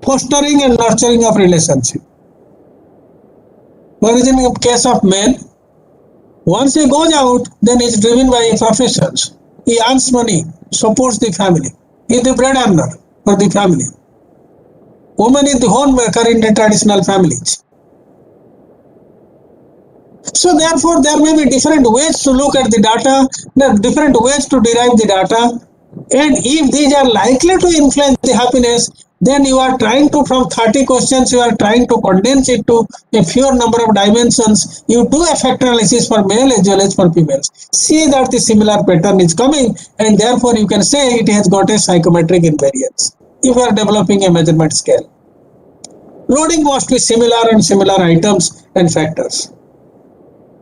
fostering and nurturing of relationship. Whereas in the case of men, once he goes out, then he is driven by professions. He earns money, supports the family. He is the bread earner for the family. Woman is the homemaker in the traditional families. So therefore, there may be different ways to look at the data, different ways to derive the data, and if these are likely to influence the happiness, then you are trying to, from 30 questions, you are trying to condense it to a fewer number of dimensions. You do a factor analysis for male as well as for females. See that the similar pattern is coming, and therefore you can say it has got a psychometric invariance. If you are developing a measurement scale, loading must be similar and similar items and factors.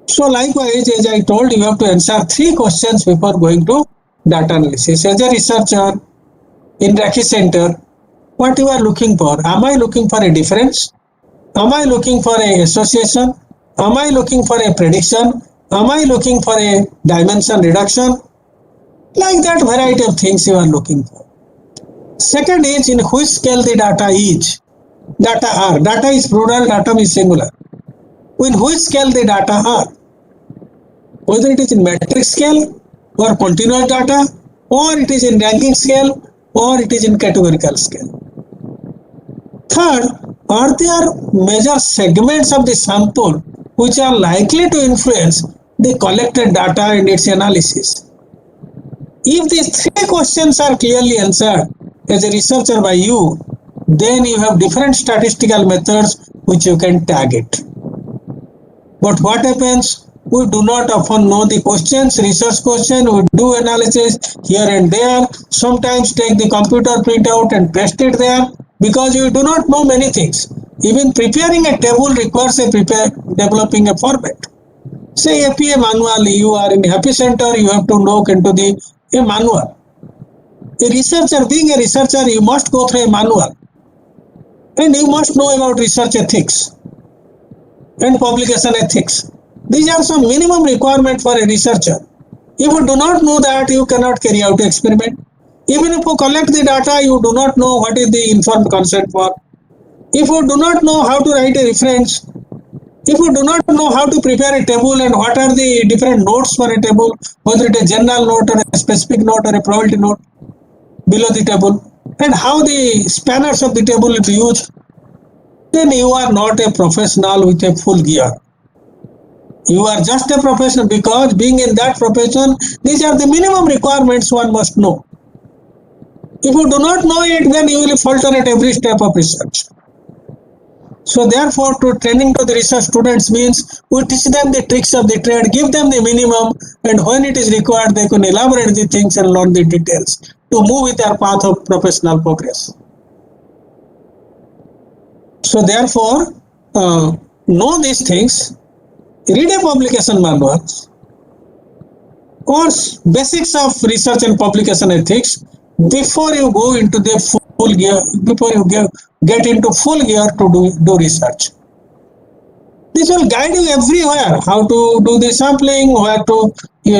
So likewise, as I told you, have to answer 3 questions before going to data analysis. As a researcher in Rakhi Center, what you are looking for? Am I looking for a difference? Am I looking for an association? Am I looking for a prediction? Am I looking for a dimension reduction? Like that variety of things you are looking for. Second is in which scale the data is. Data are. Data is plural, data is singular. In which scale the data are. Whether it is in metric scale or continuous data, or it is in ranking scale, or it is in categorical scale. Third, are there major segments of the sample which are likely to influence the collected data and its analysis? If these 3 questions are clearly answered as a researcher by you, then you have different statistical methods which you can tag it. But what happens? We do not often know the questions, research question, we do analysis here and there, sometimes take the computer printout and paste it there, because you do not know many things. Even preparing a table requires developing a format. Say APA manual, you are in Happy Center, you have to look into a manual. A researcher, being a researcher, you must go through a manual. And you must know about research ethics and publication ethics. These are some minimum requirements for a researcher. If you do not know that, you cannot carry out an experiment. Even if you collect the data, you do not know what is the informed consent for. If you do not know how to write a reference, if you do not know how to prepare a table and what are the different notes for a table, whether it is a general note or a specific note or a probability note below the table, and how the spanners of the table will be used, then you are not a professional with a full gear. You are just a professional because being in that profession, these are the minimum requirements one must know. If you do not know it, then you will falter at every step of research. So therefore, to training to the research students means we teach them the tricks of the trade, give them the minimum, and when it is required, they can elaborate the things and learn the details to move with their path of professional progress. So therefore, know these things. Read a publication manual or basics of research and publication ethics before you go into the full gear, before you get into full gear to do research. This will guide you everywhere, how to do the sampling, where to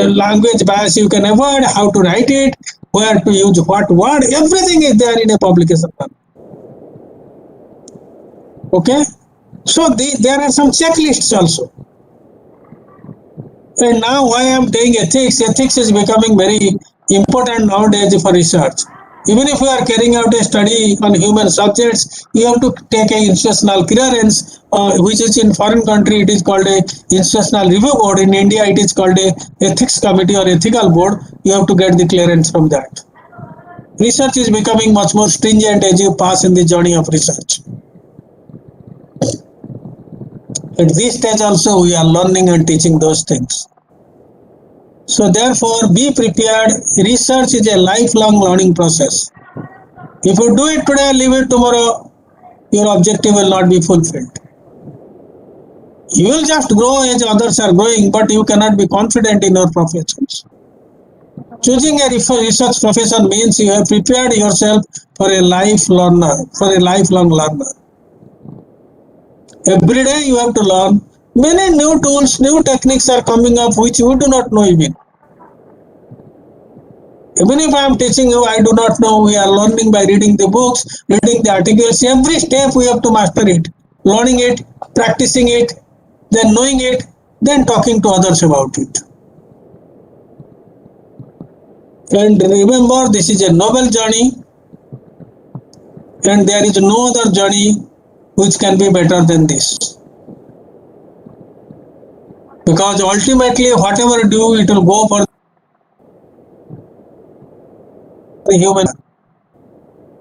language bias you can avoid, how to write it, where to use what word, everything is there in a publication. Okay, so there are some checklists also. And now why I am saying ethics is becoming very important nowadays for research. Even if you are carrying out a study on human subjects, you have to take an institutional clearance, which is in foreign country, it is called a institutional review board. In India, it is called a ethics committee or ethical board. You have to get the clearance from that. Research is becoming much more stringent as you pass in the journey of research. At this stage also, we are learning and teaching those things. So therefore, be prepared. Research is a lifelong learning process. If you do it today, leave it tomorrow, your objective will not be fulfilled. You will just grow as others are growing, but you cannot be confident in your professions. Choosing a research profession means you have prepared yourself for a lifelong learner. Every day you have to learn. Many new tools, new techniques are coming up which you do not know even. Even if I am teaching you, I do not know. We are learning by reading the books, reading the articles. Every step we have to master it. Learning it, practicing it, then knowing it, then talking to others about it. And remember, this is a noble journey, and there is no other journey which can be better than this. Because ultimately, whatever you do, it will go for the human,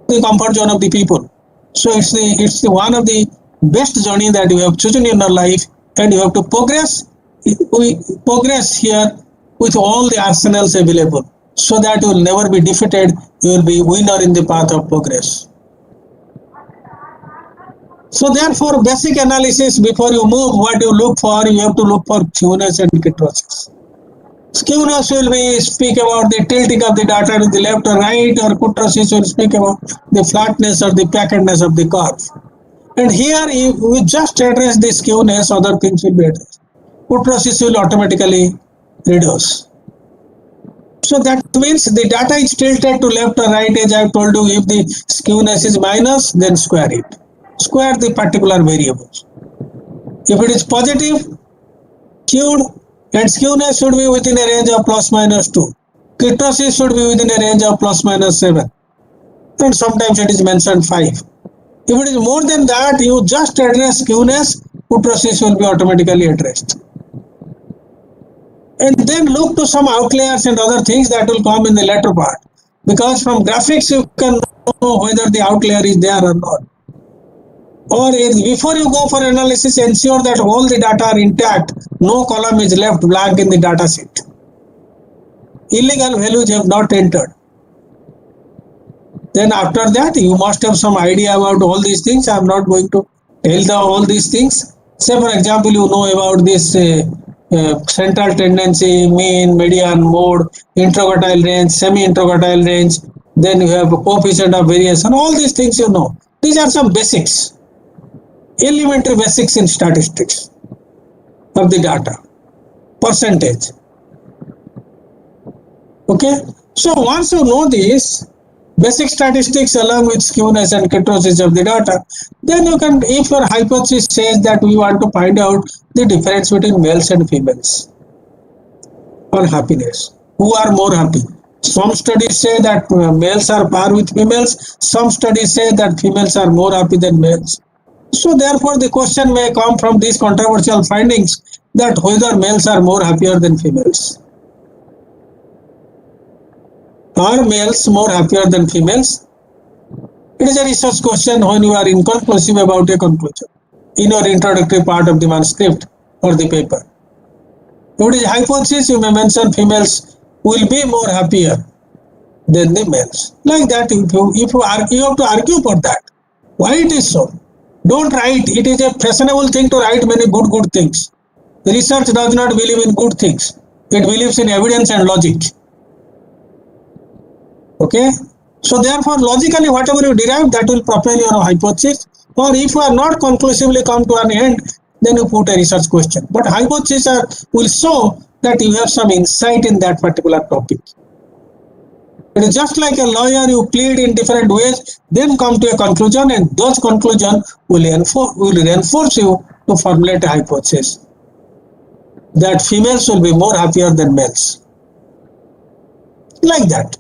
the comfort zone of the people. So it's the one of the best journey that you have chosen in your life, and you have to progress. We progress here with all the arsenals available, so that you will never be defeated. You will be winner in the path of progress. So therefore, basic analysis before you move, what you look for, you have to look for skewness and kurtosis. Skewness will be speak about the tilting of the data to the left or right, or kurtosis will speak about the flatness or the packedness of the curve. And here, if we just address the skewness, other things will be addressed. Kurtosis will automatically reduce. So that means the data is tilted to left or right, as I have told you. If the skewness is minus, then square it. Square the particular variables. If it is positive, skewed, and skewness should be within a range of plus minus 2. Kurtosis should be within a range of plus minus 7. And sometimes it is mentioned 5. If it is more than that, you just address skewness, kurtosis will be automatically addressed. And then look to some outliers and other things that will come in the latter part. Because from graphics you can know whether the outlier is there or not. Or before you go for analysis, ensure that all the data are intact. No column is left blank in the data sheet. Illegal values have not entered. Then after that, you must have some idea about all these things. I am not going to tell all these things. Say for example, you know about this central tendency, mean, median, mode, interquartile range, semi-interquartile range. Then you have a coefficient of variation. All these things you know. These are some basics. Elementary basics in statistics of the data, percentage. Okay, so once you know these basic statistics along with skewness and kurtosis of the data, then you can, if your hypothesis says that we want to find out the difference between males and females on happiness, who are more happy. Some studies say that males are par with females, some studies say that females are more happy than males. So therefore the question may come from these controversial findings that whether males are more happier than females. Are males more happier than females? It is a research question when you are inconclusive about a conclusion in your introductory part of the manuscript or the paper. If it is hypothesis, you may mention females will be more happier than the males. Like that, if you argue, you have to argue for that. Why it is so? Don't write. It is a fashionable thing to write many good things. Research does not believe in good things. It believes in evidence and logic. Okay? So therefore, logically, whatever you derive, that will propel your hypothesis. Or if you are not conclusively come to an end, then you put a research question. But hypothesis will show that you have some insight in that particular topic. It is just like a lawyer, you plead in different ways, then come to a conclusion, and those conclusions will reinforce you to formulate a hypothesis that females will be more happier than males. Like that.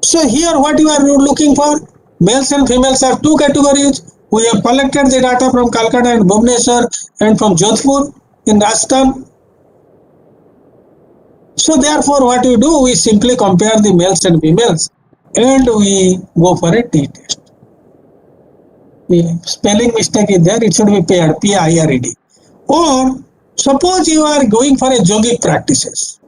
So here what you are looking for, males and females are two categories. We have collected the data from Calcutta and Bhubaneswar and from Jodhpur in Rajasthan. So therefore what we do, we simply compare the males and females and we go for a t-test. The spelling mistake is there, it should be paired, P-I-R-E-D. Or suppose you are going for a yogic practices.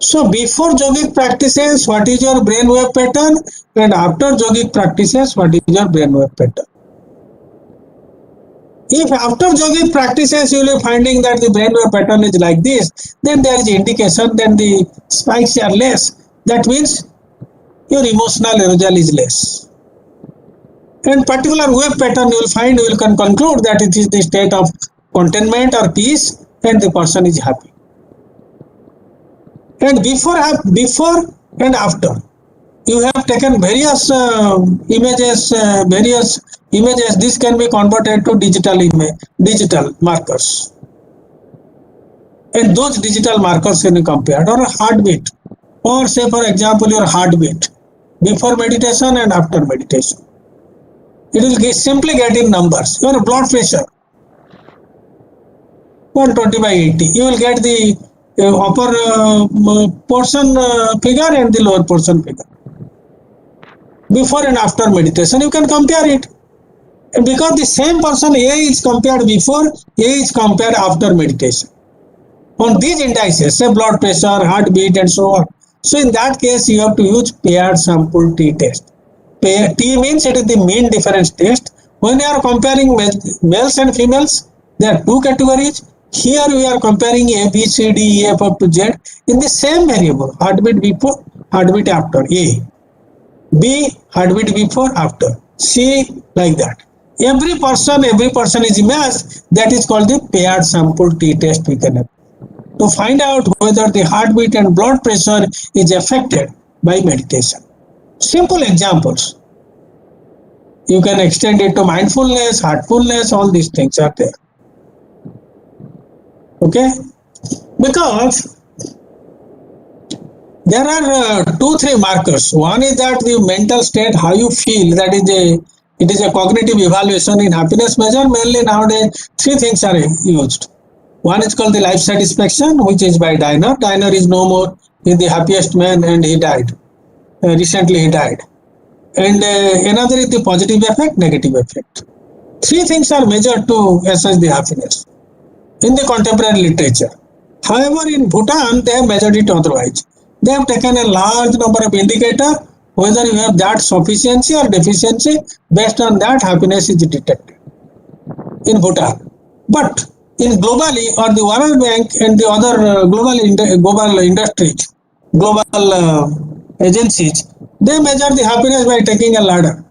So before yogic practices, what is your brainwave pattern? And after yogic practices, what is your brainwave pattern? If after yogic practices you will be finding that the brainwave pattern is like this, then there is indication, then the spikes are less. That means your emotional arousal is less. And particular wave pattern you will find, you can conclude that it is the state of contentment or peace and the person is happy. And before and after, you have taken various images. This can be converted to digital markers. And those digital markers can be compared, or heartbeat, or say for example your heartbeat before meditation and after meditation. It will simply get in numbers. Your blood pressure 120/80. You will get the upper portion figure and the lower portion figure. Before and after meditation, you can compare it. And because the same person A is compared before, A is compared after meditation. On these indices, say blood pressure, heartbeat and so on. So in that case, you have to use paired sample t-test. T means it is the mean difference test. When you are comparing males and females, there are two categories. Here we are comparing A, B, C, D, E, F up to Z in the same variable, heartbeat before, heartbeat after, A. B, heartbeat before, after. C, like that. Every person is matched. That is called the paired sample t-test we can have. To find out whether the heartbeat and blood pressure is affected by meditation. Simple examples. You can extend it to mindfulness, heartfulness, all these things are there. Okay, because there are 2-3 markers. One is that the mental state, how you feel, that is it is a cognitive evaluation in happiness measure. Mainly nowadays 3 things are used. One is called the life satisfaction, which is by Diner. Diner is no more, he is the happiest man and he died. Recently he died. And another is the positive effect, negative effect. 3 things are measured to assess the happiness in the contemporary literature. However, in Bhutan, they have measured it otherwise. They have taken a large number of indicators, whether you have that sufficiency or deficiency, based on that happiness is detected in Bhutan. But in globally, or the World Bank and the other global industries, global agencies, they measure the happiness by taking a ladder,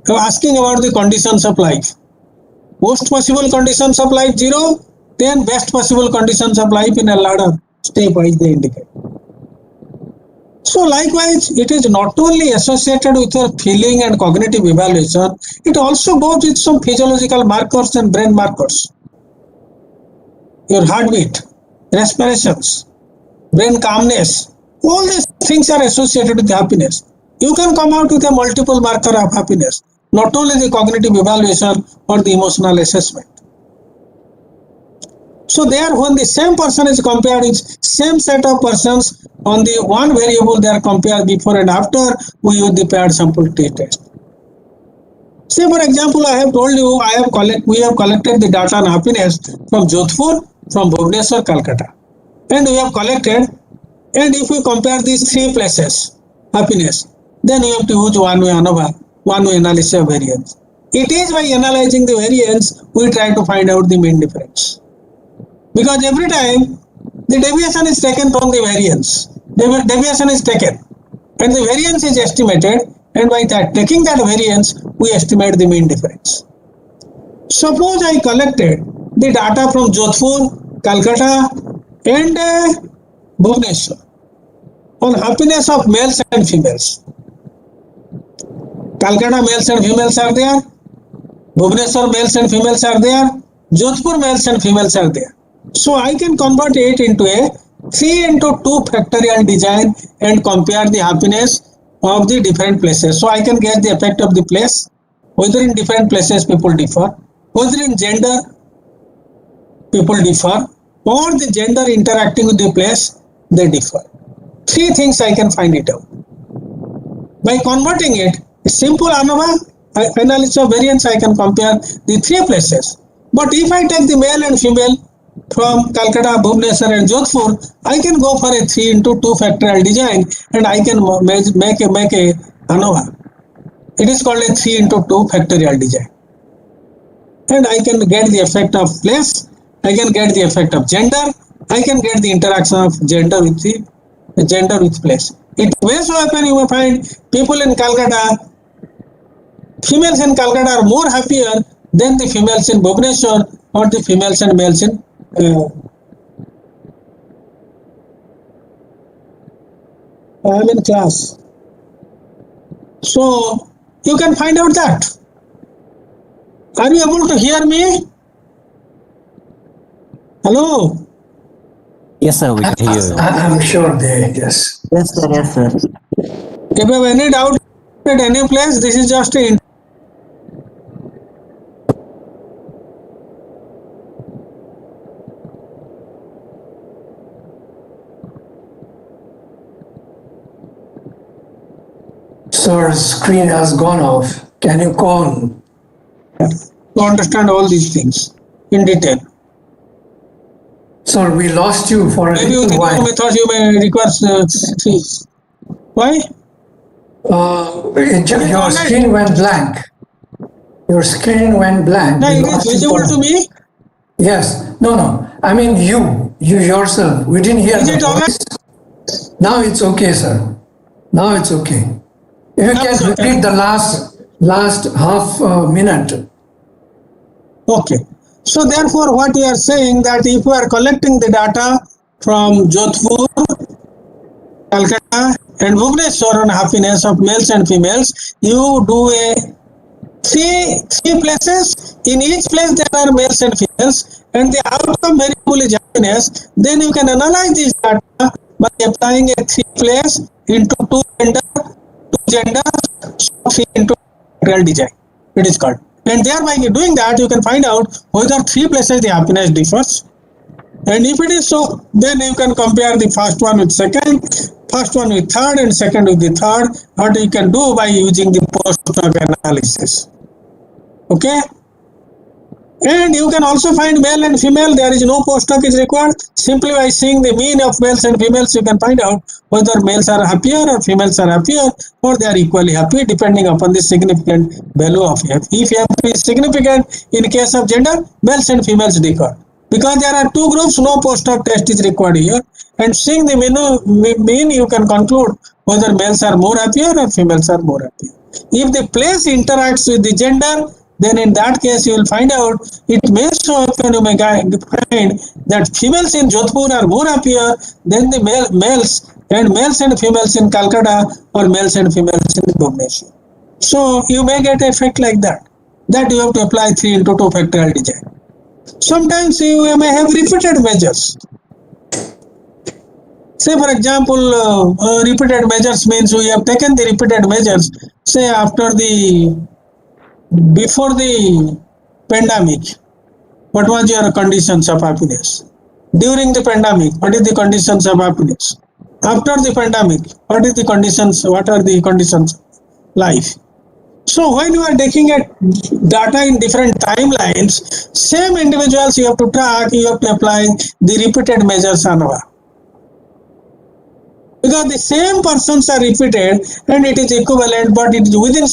asking about the conditions of life. Worst possible conditions of life 0, then best possible conditions of life in a ladder, step-wise they indicate. So likewise, it is not only associated with your feeling and cognitive evaluation, it also goes with some physiological markers and brain markers. Your heartbeat, respirations, brain calmness, all these things are associated with happiness. You can come out with a multiple marker of happiness, not only the cognitive evaluation or the emotional assessment. So there, when the same person is compared with same set of persons, on the one variable they are compared before and after, we use the paired sample t-test. Say for example, I have told you we have collected the data on happiness from Jodhpur, from Bhubaneswar, Calcutta, and we have collected. And if we compare these 3 places, happiness, then we have to use one-way ANOVA, one-way analysis of variance. It is by analyzing the variance we try to find out the mean difference. Because every time the deviation is taken from the variance, deviation is taken, and the variance is estimated, and by that taking that variance we estimate the mean difference. Suppose I collected the data from Jodhpur, Calcutta and Bhubaneswar on happiness of males and females. Calcutta males and females are there, Bhubaneswar males and females are there, Jodhpur males and females are there. So I can convert it into a 3 into 2 factorial design and compare the happiness of the different places. So I can get the effect of the place, whether in different places people differ, whether in gender people differ, or the gender interacting with the place they differ. 3 things I can find it out. By converting it, a simple ANOVA analysis of variance, I can compare the 3 places. But if I take the male and female from Calcutta, Bhubaneswar and Jodhpur, I can go for a 3 into 2 factorial design and I can make a ANOVA. It is called a 3 into 2 factorial design. And I can get the effect of place, I can get the effect of gender, I can get the interaction of gender with place. It may so happen you may find people in Calcutta, females in Calcutta are more happier than the females in Bhubaneswar or the females and males in I am in class. So you can find out that. Are you able to hear me? Hello? Yes, sir, we can hear you. I'm sure they, yes. Yes, sir. Yes, sir. If you have any doubt at any place, this is just a Sir, screen has gone off. Can you call? to understand all these things in detail. Sir, we lost you for a Maybe with little new while. methods you may require fees. Why? Your screen went blank. Your screen went blank. No, We it lost is you visible for- to me. Yes. No. I mean you yourself. We didn't hear Is the it all voice. Now it's okay, sir. Now it's okay. If you Now can it's okay. repeat the last half minute. Okay. So therefore what we are saying that if we are collecting the data from Jodhpur, Calcutta and Bhubaneswar on happiness of males and females, you do a three places. In each place there are males and females and the outcome variable is happiness. Then you can analyze this data by applying a 3 place into 2 gender, 3 into real design. It is called. And thereby doing that you can find out whether 3 places the happiness differs. And if it is so, then you can compare the first one with second, first one with third, and second with the third. What you can do by using the post hoc analysis. Okay? And you can also find male and female. There is no post hoc is required. Simply by seeing the mean of males and females, you can find out whether males are happier or females are happier, or they are equally happy depending upon the significant value of F. If F is significant in case of gender, males and females differ. Because there are 2 groups, no post hoc test is required here. And seeing the mean, you can conclude whether males are more happier or females are more happier. If the place interacts with the gender, then in that case you will find out, it may so happen you may find that females in Jodhpur are more happier than the males and females in Calcutta or males and females in Bhubaneswar. So you may get an effect like that. That you have to apply 3 into 2 factorial design. Sometimes you may have repeated measures. Say for example, repeated measures means we have taken the repeated measures, say before the pandemic, what was your conditions of happiness? During the pandemic, what is the conditions of happiness? After the pandemic, what are the conditions of life? So when you are taking a data in different timelines, same individuals you have to track, you have to apply the repeated measures ANOVA. Because the same persons are repeated and it is equivalent, but it is within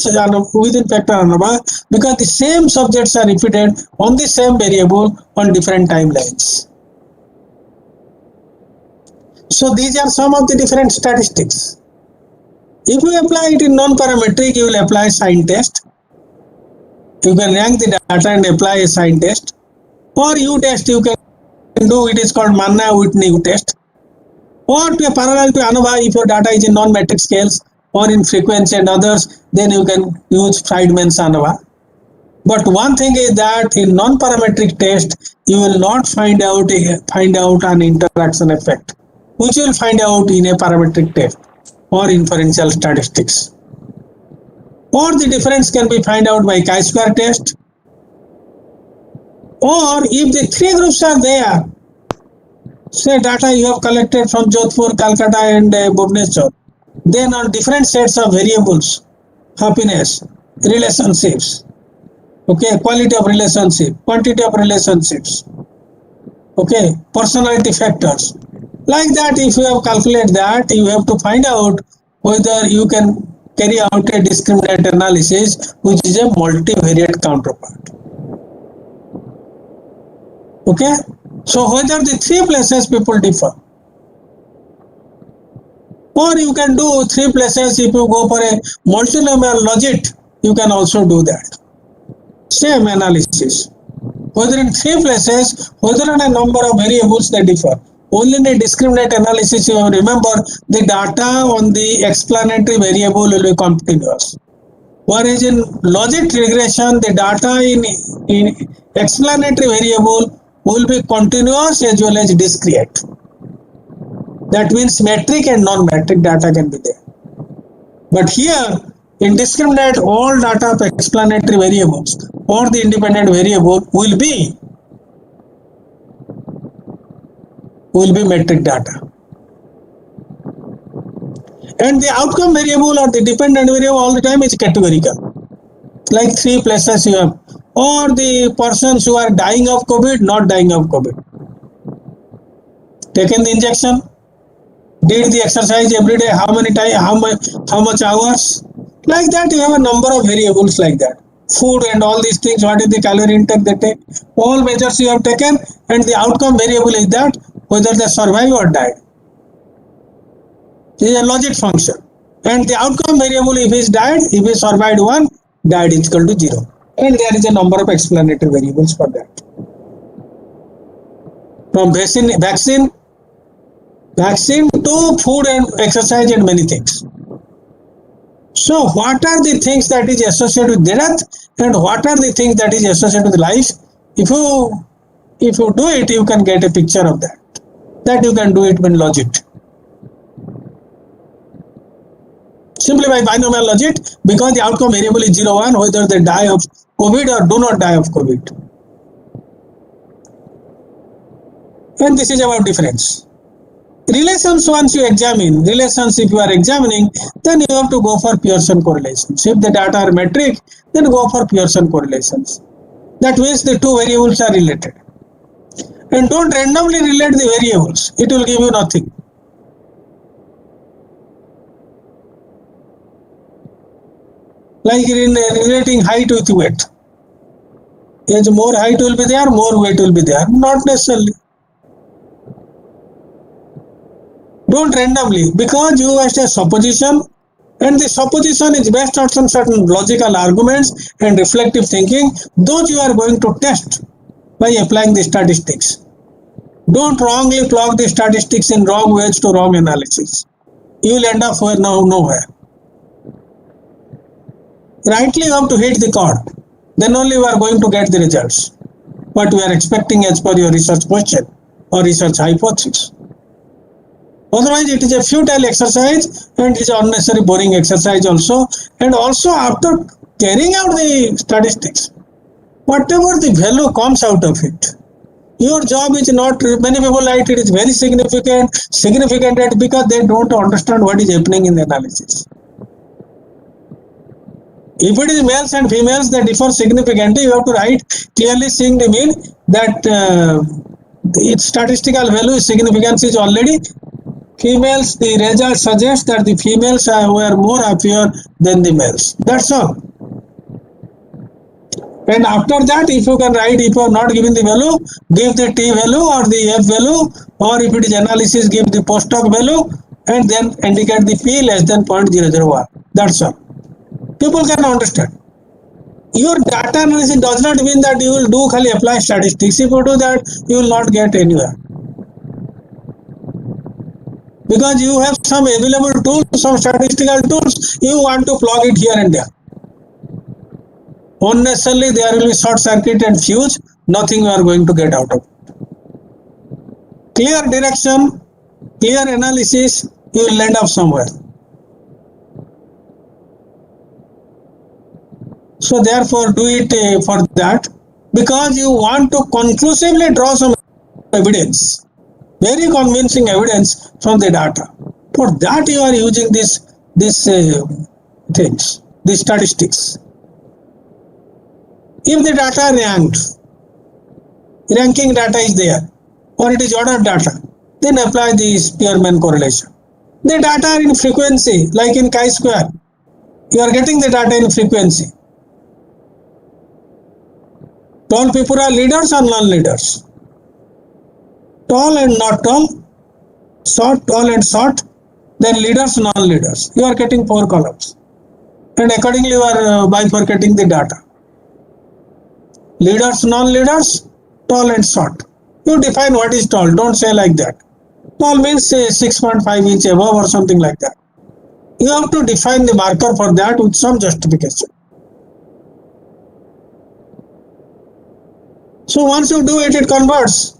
factor ANOVA, because the same subjects are repeated on the same variable on different timelines. So these are some of the different statistics. If you apply it in non-parametric, you will apply sign test. You can rank the data and apply a sign test. Or U-test you can do, it is called Manna-Whitney U-test. Or to a parallel to ANOVA, if your data is in non-metric scales or in frequency and others, then you can use Friedman's ANOVA. But one thing is that in non-parametric test, you will not find out an interaction effect, which you will find out in a parametric test or inferential statistics. Or the difference can be found out by chi-square test. Or if the three groups are there, say data you have collected from Jodhpur, Calcutta and Bhubaneswar, then on different sets of variables, happiness, relationships, okay, quality of relationship, quantity of relationships, okay, personality factors. Like that, if you have calculated that, you have to find out whether you can carry out a discriminant analysis, which is a multivariate counterpart. Okay, so whether the three places people differ, or you can do three places. If you go for a multinomial logit, you can also do that. Same analysis. Whether in three places, whether in a number of variables they differ. Only in a discriminant analysis, you remember the data on the explanatory variable will be continuous. Whereas in logit regression, the data in explanatory variable will be continuous as well as discrete. That means metric and non-metric data can be there. But here, in discriminant, all data of explanatory variables or the independent variable will be metric data. And the outcome variable or the dependent variable all the time is categorical. Like three places you have. Or the persons who are dying of COVID, not dying of COVID. Taken the injection, did the exercise every day, how many times, how much hours. Like that, you have a number of variables like that. Food and all these things, what is the calorie intake they take, all measures you have taken, and the outcome variable is that whether they survive or die. This is a logit function. And the outcome variable, if he died, if he survived 1, died is equal to 0. And there is a number of explanatory variables for that. From vaccine to food and exercise and many things. So what are the things that is associated with death and what are the things that is associated with life? If you do it, you can get a picture of that. That you can do it in logit. Simply by binomial logit, because the outcome variable is 0, 1, whether they die of COVID or do not die of COVID. And this is about difference. Relations, once you examine, relations if you are examining, then you have to go for Pearson correlations. If the data are metric, then go for Pearson correlations. That means the two variables are related. And don't randomly relate the variables. It will give you nothing. Like in relating height with weight. As more height will be there, more weight will be there. Not necessarily. Don't randomly, because you have a supposition and the supposition is based on some certain logical arguments and reflective thinking. Those you are going to test by applying the statistics. Don't wrongly plug the statistics in wrong ways to wrong analysis. You will end up nowhere. Rightly you have to hit the chord. Then only you are going to get the results. What we are expecting as per your research question or research hypothesis. Otherwise, it is a futile exercise and it is unnecessary boring exercise also. And also after carrying out the statistics, whatever the value comes out of it, your job is not, many people write it is very significant because they don't understand what is happening in the analysis. If it is males and females that differ significantly, you have to write clearly seeing the mean that its statistical value significance is already females. The result suggests that the females were more happier than the males. That's all. And after that, if you can write, if you are not given the value, give the t value or the f value, or if it is analysis, give the post hoc value, and then indicate the P less than 0.001. That's all. People can understand. Your data analysis does not mean that you will do khali apply statistics. If you do that, you will not get anywhere. Because you have some available tools, some statistical tools, you want to plug it here and there. Unnecessarily, there will be short circuit and fuse, nothing you are going to get out of it. Clear direction, clear analysis, you will end up somewhere. So therefore, do it for that, because you want to conclusively draw some evidence, very convincing evidence from the data. For that you are using these things, these statistics. If the data ranked, ranking data is there, or it is ordered data, then apply the Spearman correlation. The data are in frequency, like in chi-square. You are getting the data in frequency. Tall people are leaders or non-leaders? Tall and not tall, short, tall and short, then leaders, non-leaders. You are getting 4 columns. And accordingly you are bifurcating the data. Leaders, non-leaders, tall and short. You define what is tall, don't say like that. Tall means say 6.5 inch above or something like that. You have to define the marker for that with some justification. So once you do it, it converts.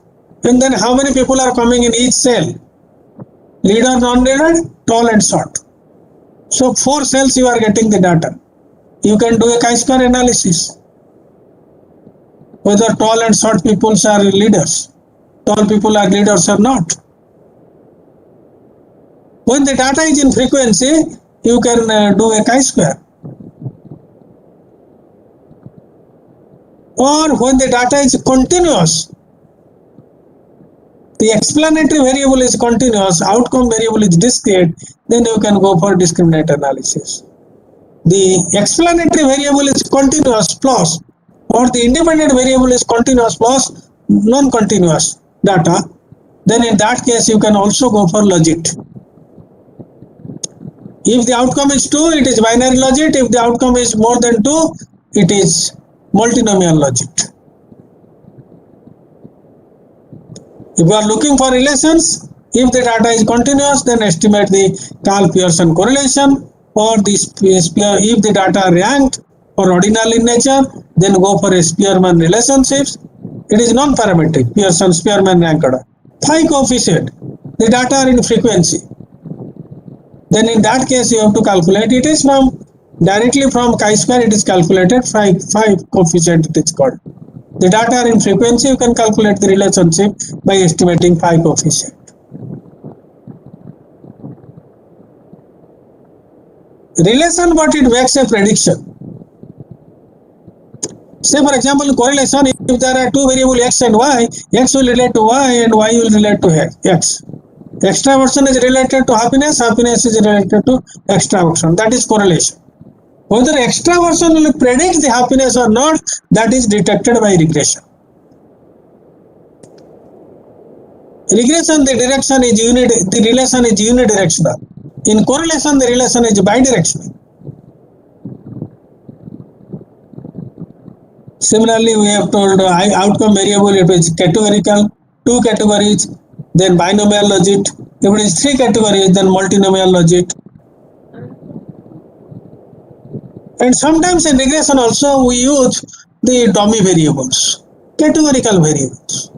And then how many people are coming in each cell? Leader, non-leader, tall and short. So 4 cells you are getting the data. You can do a chi-square analysis. Whether tall and short people are leaders. Tall people are leaders or not. When the data is in frequency, you can do a chi-square. Or when the data is continuous, the explanatory variable is continuous, outcome variable is discrete, then you can go for discriminant analysis. The explanatory variable is continuous plus, or the independent variable is continuous plus non-continuous data, then in that case you can also go for logit. If the outcome is 2, it is binary logit. If the outcome is more than 2, it is multinomial logit. If you are looking for relations, if the data is continuous, then estimate the Karl-Pearson correlation, or if the data are ranked or ordinal in nature, then go for a Spearman relationships. It is non-parametric, Pearson Spearman rank order. Phi coefficient, the data are in frequency. Then in that case you have to calculate. It is directly from chi-square it is calculated, phi coefficient it is called. The data are in frequency, you can calculate the relationship by estimating phi coefficient. Relation, but it makes a prediction. Say for example, correlation, if there are 2 variables x and y, x will relate to y and y will relate to x. Extraversion is related to happiness, happiness is related to extraversion. That is correlation. Whether extraversion will predict the happiness or not, that is detected by regression. Regression, the direction is the relation is unidirectional. In correlation, the relation is bidirectional. Similarly, we have told outcome variable, if it is categorical, 2 categories, then binomial logit. If it is 3 categories, then multinomial logit. And sometimes in regression also we use the dummy variables, categorical variables.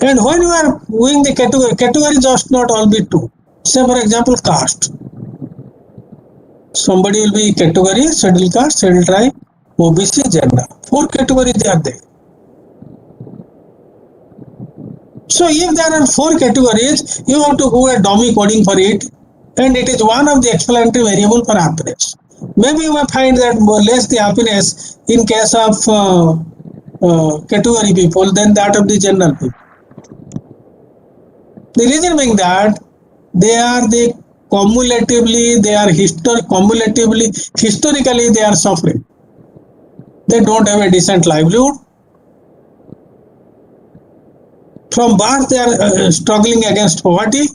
And when you are doing the category just not all be 2. Say for example, caste. Somebody will be category, scheduled caste, scheduled tribe, OBC, gender. 4 categories they are there. So if there are 4 categories, you have to do a dummy coding for it, and it is one of the explanatory variable for happiness. Maybe you may find that less the happiness in case of category people than that of the general people. The reason being that they are the cumulatively, they are historically they are suffering. They don't have a decent livelihood. from birth they are struggling against poverty,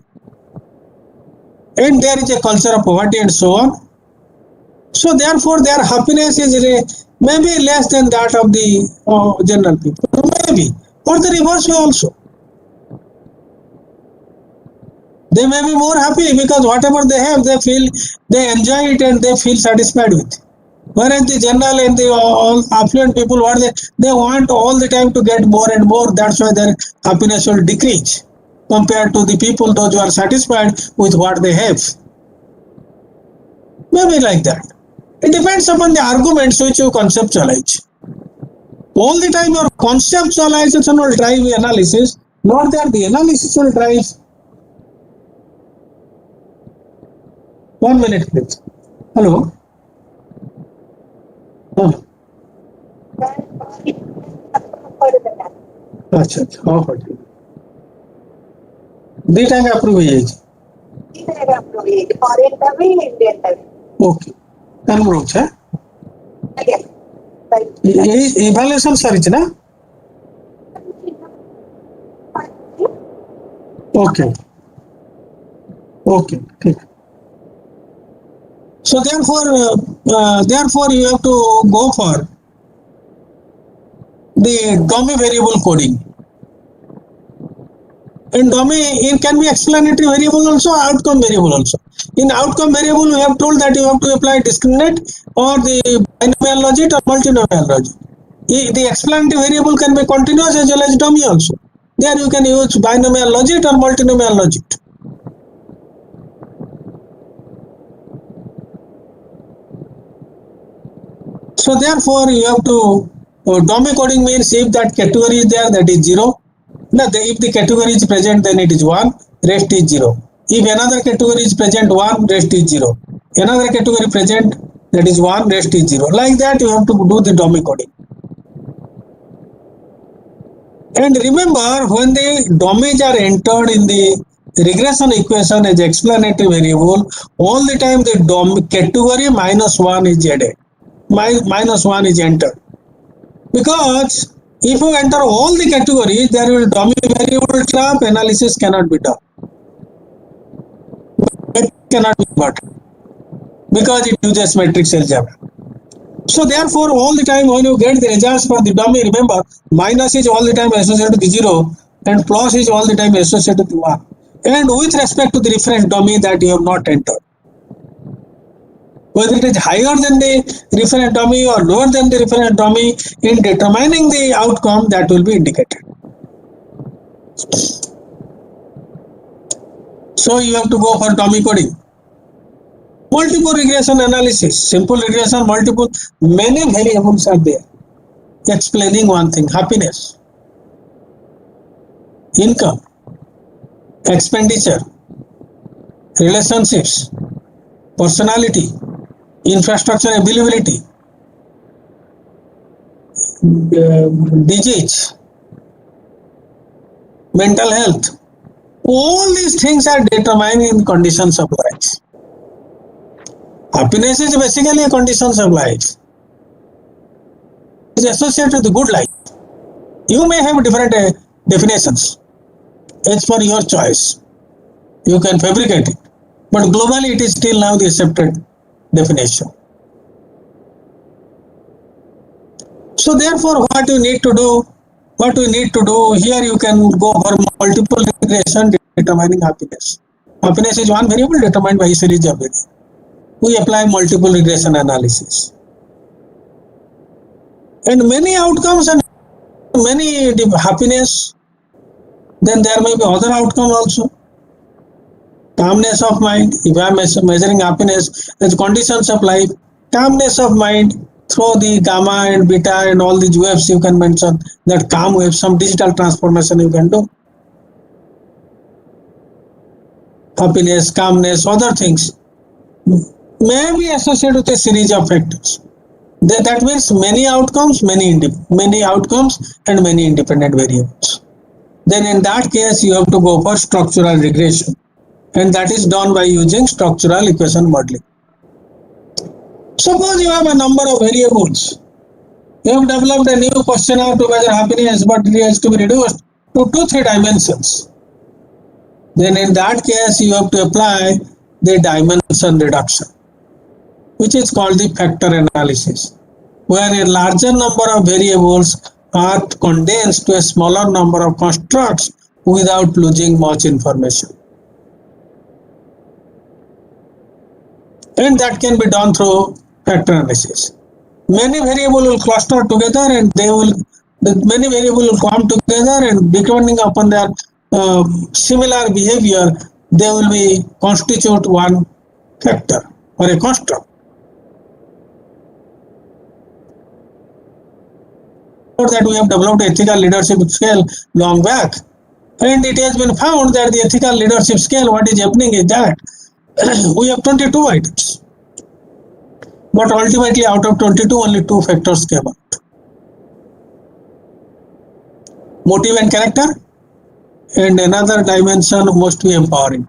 and there is a culture of poverty and so on. So therefore their happiness is maybe less than that of the general people, maybe, or the reverse way also. They may be more happy because whatever they have, they feel, they enjoy it and they feel satisfied with. Whereas the general and the all affluent people, what they want all the time to get more and more. That's why their happiness will decrease compared to the people, those who are satisfied with what they have. Maybe like that. It depends upon the arguments which you conceptualize. All the time your conceptualization will drive the analysis, not that the analysis will drive. 1 minute, please. Hello. अच्छा अच्छा हाँ हाँ ठीक दुईटा के approve हो जाए okay approve है ये इवैल्यूएशन सरिच ना ओके ओके ठीक so therefore you have to go for the dummy variable coding. In dummy, it can be explanatory variable also, outcome variable also. In outcome variable, we have told that you have to apply discriminant or the binomial logic or multinomial logic. The explanatory variable can be continuous as well as dummy also. There you can use binomial logic or multinomial logic. So therefore you have to dummy coding means if that category is there, that is 0. No, if the category is present, then it is 1, rest is 0. If another category is present, 1, rest is 0. Another category present, that is 1, rest is 0. Like that you have to do the dummy coding. And remember, when the dummies are entered in the regression equation as explanatory variable, all the time the category -1 is added. -1 is entered. Because if you enter all the categories, there will dummy variable trap, analysis cannot be done. It cannot be done because it uses matrix algebra. So therefore, all the time when you get the results for the dummy, remember, minus is all the time associated with 0 and plus is all the time associated with 1. And with respect to the reference dummy that you have not entered. Whether it is higher than the reference dummy or lower than the reference dummy, in determining the outcome, that will be indicated. So you have to go for dummy coding. Multiple regression analysis, simple regression, multiple, many variables are there explaining one thing: happiness, income, expenditure, relationships, personality, infrastructure availability, disease, mental health. All these things are determined in conditions of life. Happiness is basically a conditions of life. It is associated with good life. You may have different definitions. It's for your choice. You can fabricate it. But globally it is still now the accepted definition. So therefore what you need to do, here you can go for multiple regression determining happiness. Happiness is one variable determined by a series of variables. We apply multiple regression analysis. And many outcomes and many happiness, then there may be other outcome also. Calmness of mind, if I am measuring happiness as conditions of life, calmness of mind through the gamma and beta and all these waves you can mention, that calm wave, some digital transformation you can do. Happiness, calmness, other things may be associated with a series of factors. That means many outcomes, many outcomes and many independent variables. Then in that case you have to go for structural regression, and that is done by using structural equation modeling. Suppose you have a number of variables. You have developed a new questionnaire to measure happiness, but it has to be reduced to 2-3 dimensions, then in that case you have to apply the dimension reduction, which is called the factor analysis, where a larger number of variables are condensed to a smaller number of constructs without losing much information. And that can be done through factor analysis. Many variables will cluster together and many variables will come together, and depending upon their similar behavior, they will be constitute one factor or a construct. That we have developed ethical leadership scale long back, and it has been found that the ethical leadership scale, what is happening is that we have 22 items, but ultimately out of 22 only 2 factors came out: motive and character, and another dimension must be empowering.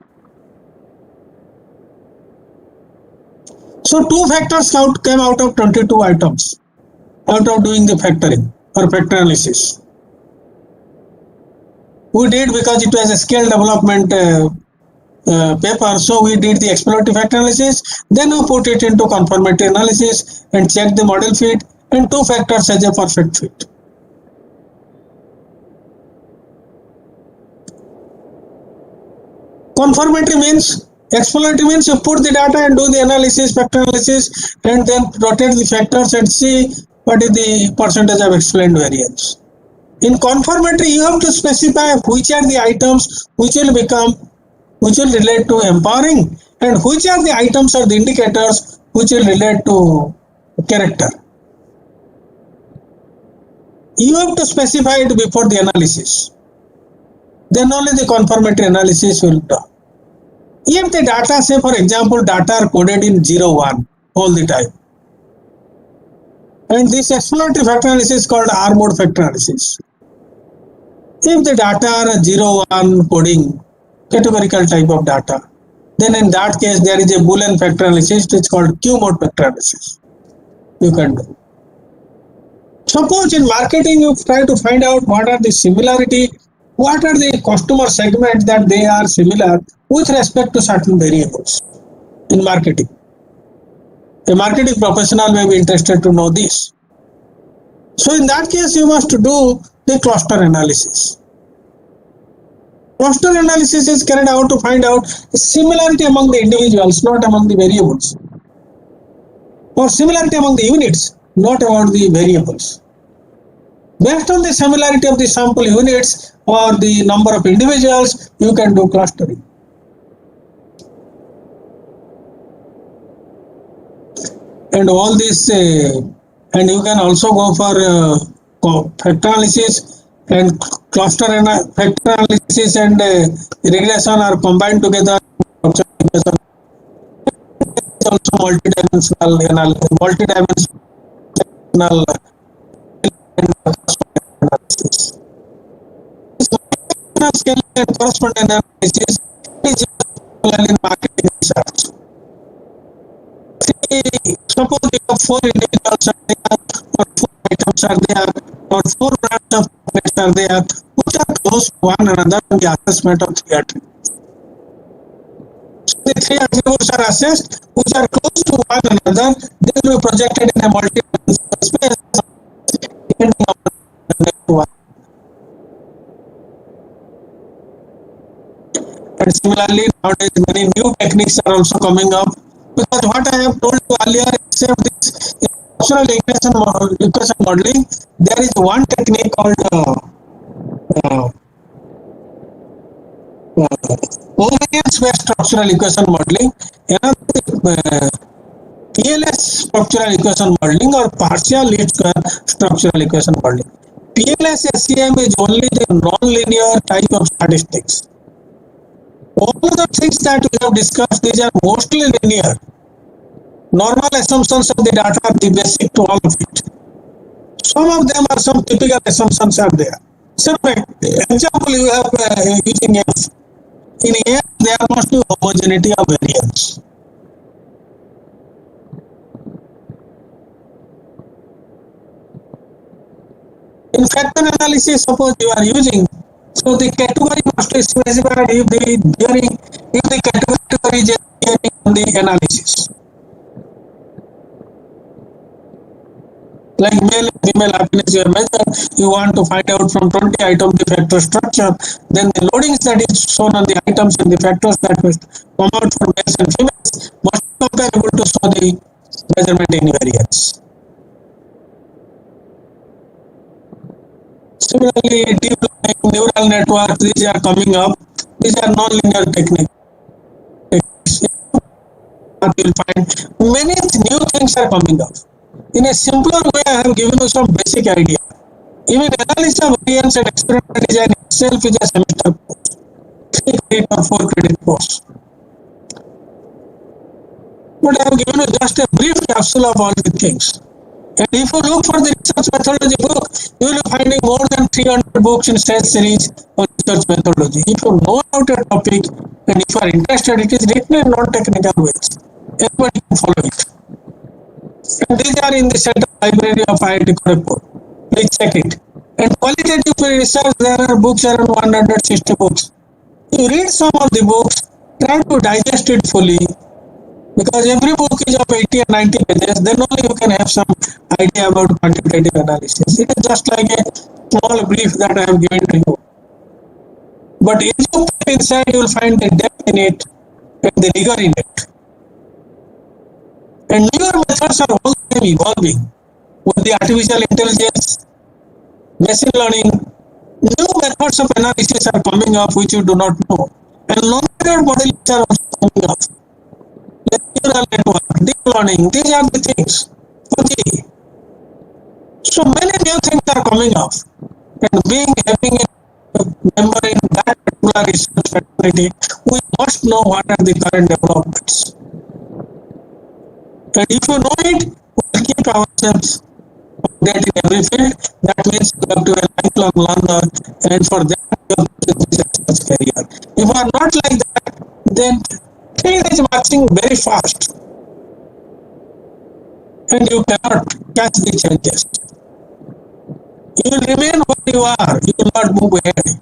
So 2 factors came out of 22 items out of doing the factoring or factor analysis. We did because it was a scale development paper, so we did the exploratory factor analysis, then we put it into conformity analysis and check the model fit, and 2 factors as a perfect fit. Conformity means, exploratory means you put the data and do the analysis, factor analysis, and then rotate the factors and see what is the percentage of explained variance. In conformity, you have to specify which are the items which will relate to empowering, and which are the items or the indicators which will relate to character. You have to specify it before the analysis. Then only the conformity analysis will be done. If the data, say for example, data are coded in 0, 1 all the time, and this exploratory factor analysis is called R mode factor analysis. If the data are 0, 1 coding, categorical type of data, then in that case there is a Boolean factor analysis which is called Q mode factor analysis. You can do. Suppose in marketing you try to find out what are the similarity, what are the customer segments that they are similar with respect to certain variables in marketing. A marketing professional may be interested to know this. So in that case you must do the cluster analysis. Cluster analysis is carried out to find out similarity among the individuals, not among the variables, or similarity among the units, not about the variables. Based on the similarity of the sample units or the number of individuals, you can do clustering. And all this, and you can also go for factor analysis and cluster factor analysis and regression are combined together. It's also multidimensional analysis. Scale and corresponding analysis is useful in marketing research. Suppose you have 4 individuals are there, or 4 items are there, or 4 brands of products are there, which are close to one another in the assessment of 3 attributes. So the 3 attributes are assessed, which are close to one another, they will be projected in a multi-dimensional space depending on the one. And similarly, nowadays many new techniques are also coming up, because what I have told you earlier, except this structural equation modeling, there is one technique called covariance-based structural equation modeling, another PLS structural equation modeling, or partial least square structural equation modeling. PLS SEM is only the non-linear type of statistics. All the things that we have discussed, these are mostly linear. Normal assumptions of the data are the basic to all of it. Some of them are some typical assumptions are there. So, for example, you have using F. In F, there must be homogeneity of variance. In factor analysis, suppose you are using So the category must be specified if the category is bearing on the analysis. Like male and female happiness you have measured, you want to find out from 20 items the factor structure, then the loadings that is shown on the items and the factors that will come out for males and females must be comparable to show the measurement invariance. Similarly, deep learning, neural networks, these are coming up. These are non-linear techniques. You will find many new things are coming up. In a simpler way, I have given you some basic idea. Even analysis of variance and experimental design itself is a semester course, 3 credit or 4 credit course. But I have given you just a brief capsule of all the things. And if you look for the research methodology book, you will be finding more than 300 books in stage series on research methodology. If you know about a topic and if you are interested, it is written in non-technical ways. Everybody can follow it. And these are in the Central Library of IIT Kharagpur. Please check it. And qualitative research, there are books around 160 books. You read some of the books, try to digest it fully, because every book is of 80 and 90 pages, then only you can have some idea about quantitative analysis. It is just like a small brief that I have given to you. But if you put inside, you will find the depth in it and the rigor in it. And newer methods are all the time evolving. With the artificial intelligence, machine learning, new methods of analysis are coming up which you do not know. And non-linear models are also coming up. Neural network, deep learning, these are the things. Okay. So many new things are coming up. And having a member in that particular research fraternity, we must know what are the current developments. And if you know it, we will keep ourselves updated in every field. That means you have to be a lifelong learner, and for that you have to choose a research career. If you are not like that, then field is marching very fast, and you cannot catch the changes. You will remain where you are. You will not move ahead.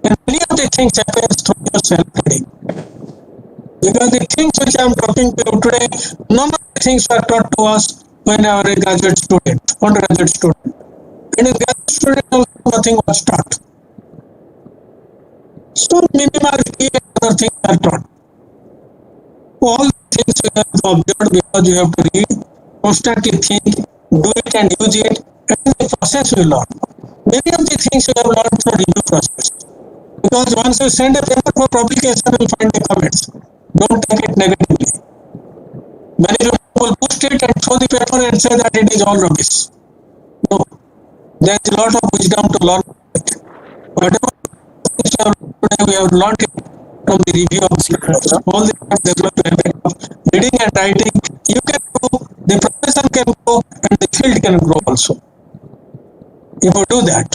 And many of the things happen through your self-reading. Because the things which I am talking to you today, none of the things were taught to us when I was a graduate student, undergraduate student. And in graduate student also nothing was taught. So minimal key and other things are taught. All the things you have observed because you have to read, constantly think, do it and use it, and the process will learn. Many of the things you have learned through review process. Because once you send a paper for publication, you will find the comments. Don't take it negatively. Many people will post it and throw the paper and say that it is all rubbish. No. There is a lot of wisdom to learn. Whatever we have learned it from the review of papers. All the time developed habit of reading and writing. You can grow, the profession can grow, and the field can grow also. If you do that.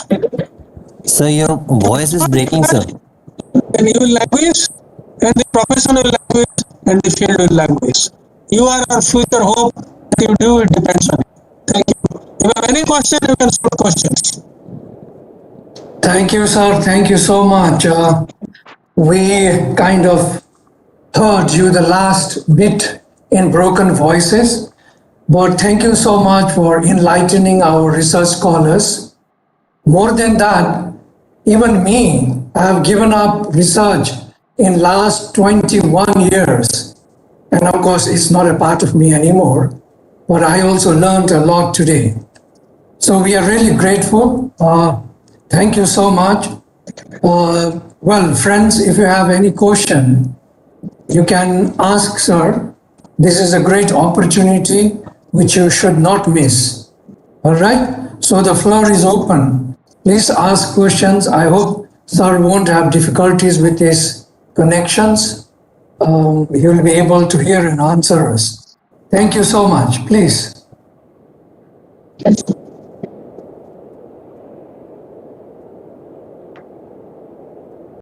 Sir, your voice is breaking, sir. Then you will language, and the profession will language, and the field will language. You are our future hope. What you do, it depends on you. Thank you. If you have any question, you can put questions. Thank you, sir. Thank you so much. We kind of heard you the last bit in broken voices, but thank you so much for enlightening our research scholars. More than that, even me, I have given up research in last 21 years. And of course, it's not a part of me anymore, but I also learned a lot today. So we are really grateful. Thank you so much. Well, friends, if you have any question, you can ask, sir. This is a great opportunity which you should not miss. All right? So the floor is open. Please ask questions. I hope sir won't have difficulties with his connections. He will be able to hear and answer us. Thank you so much. Please.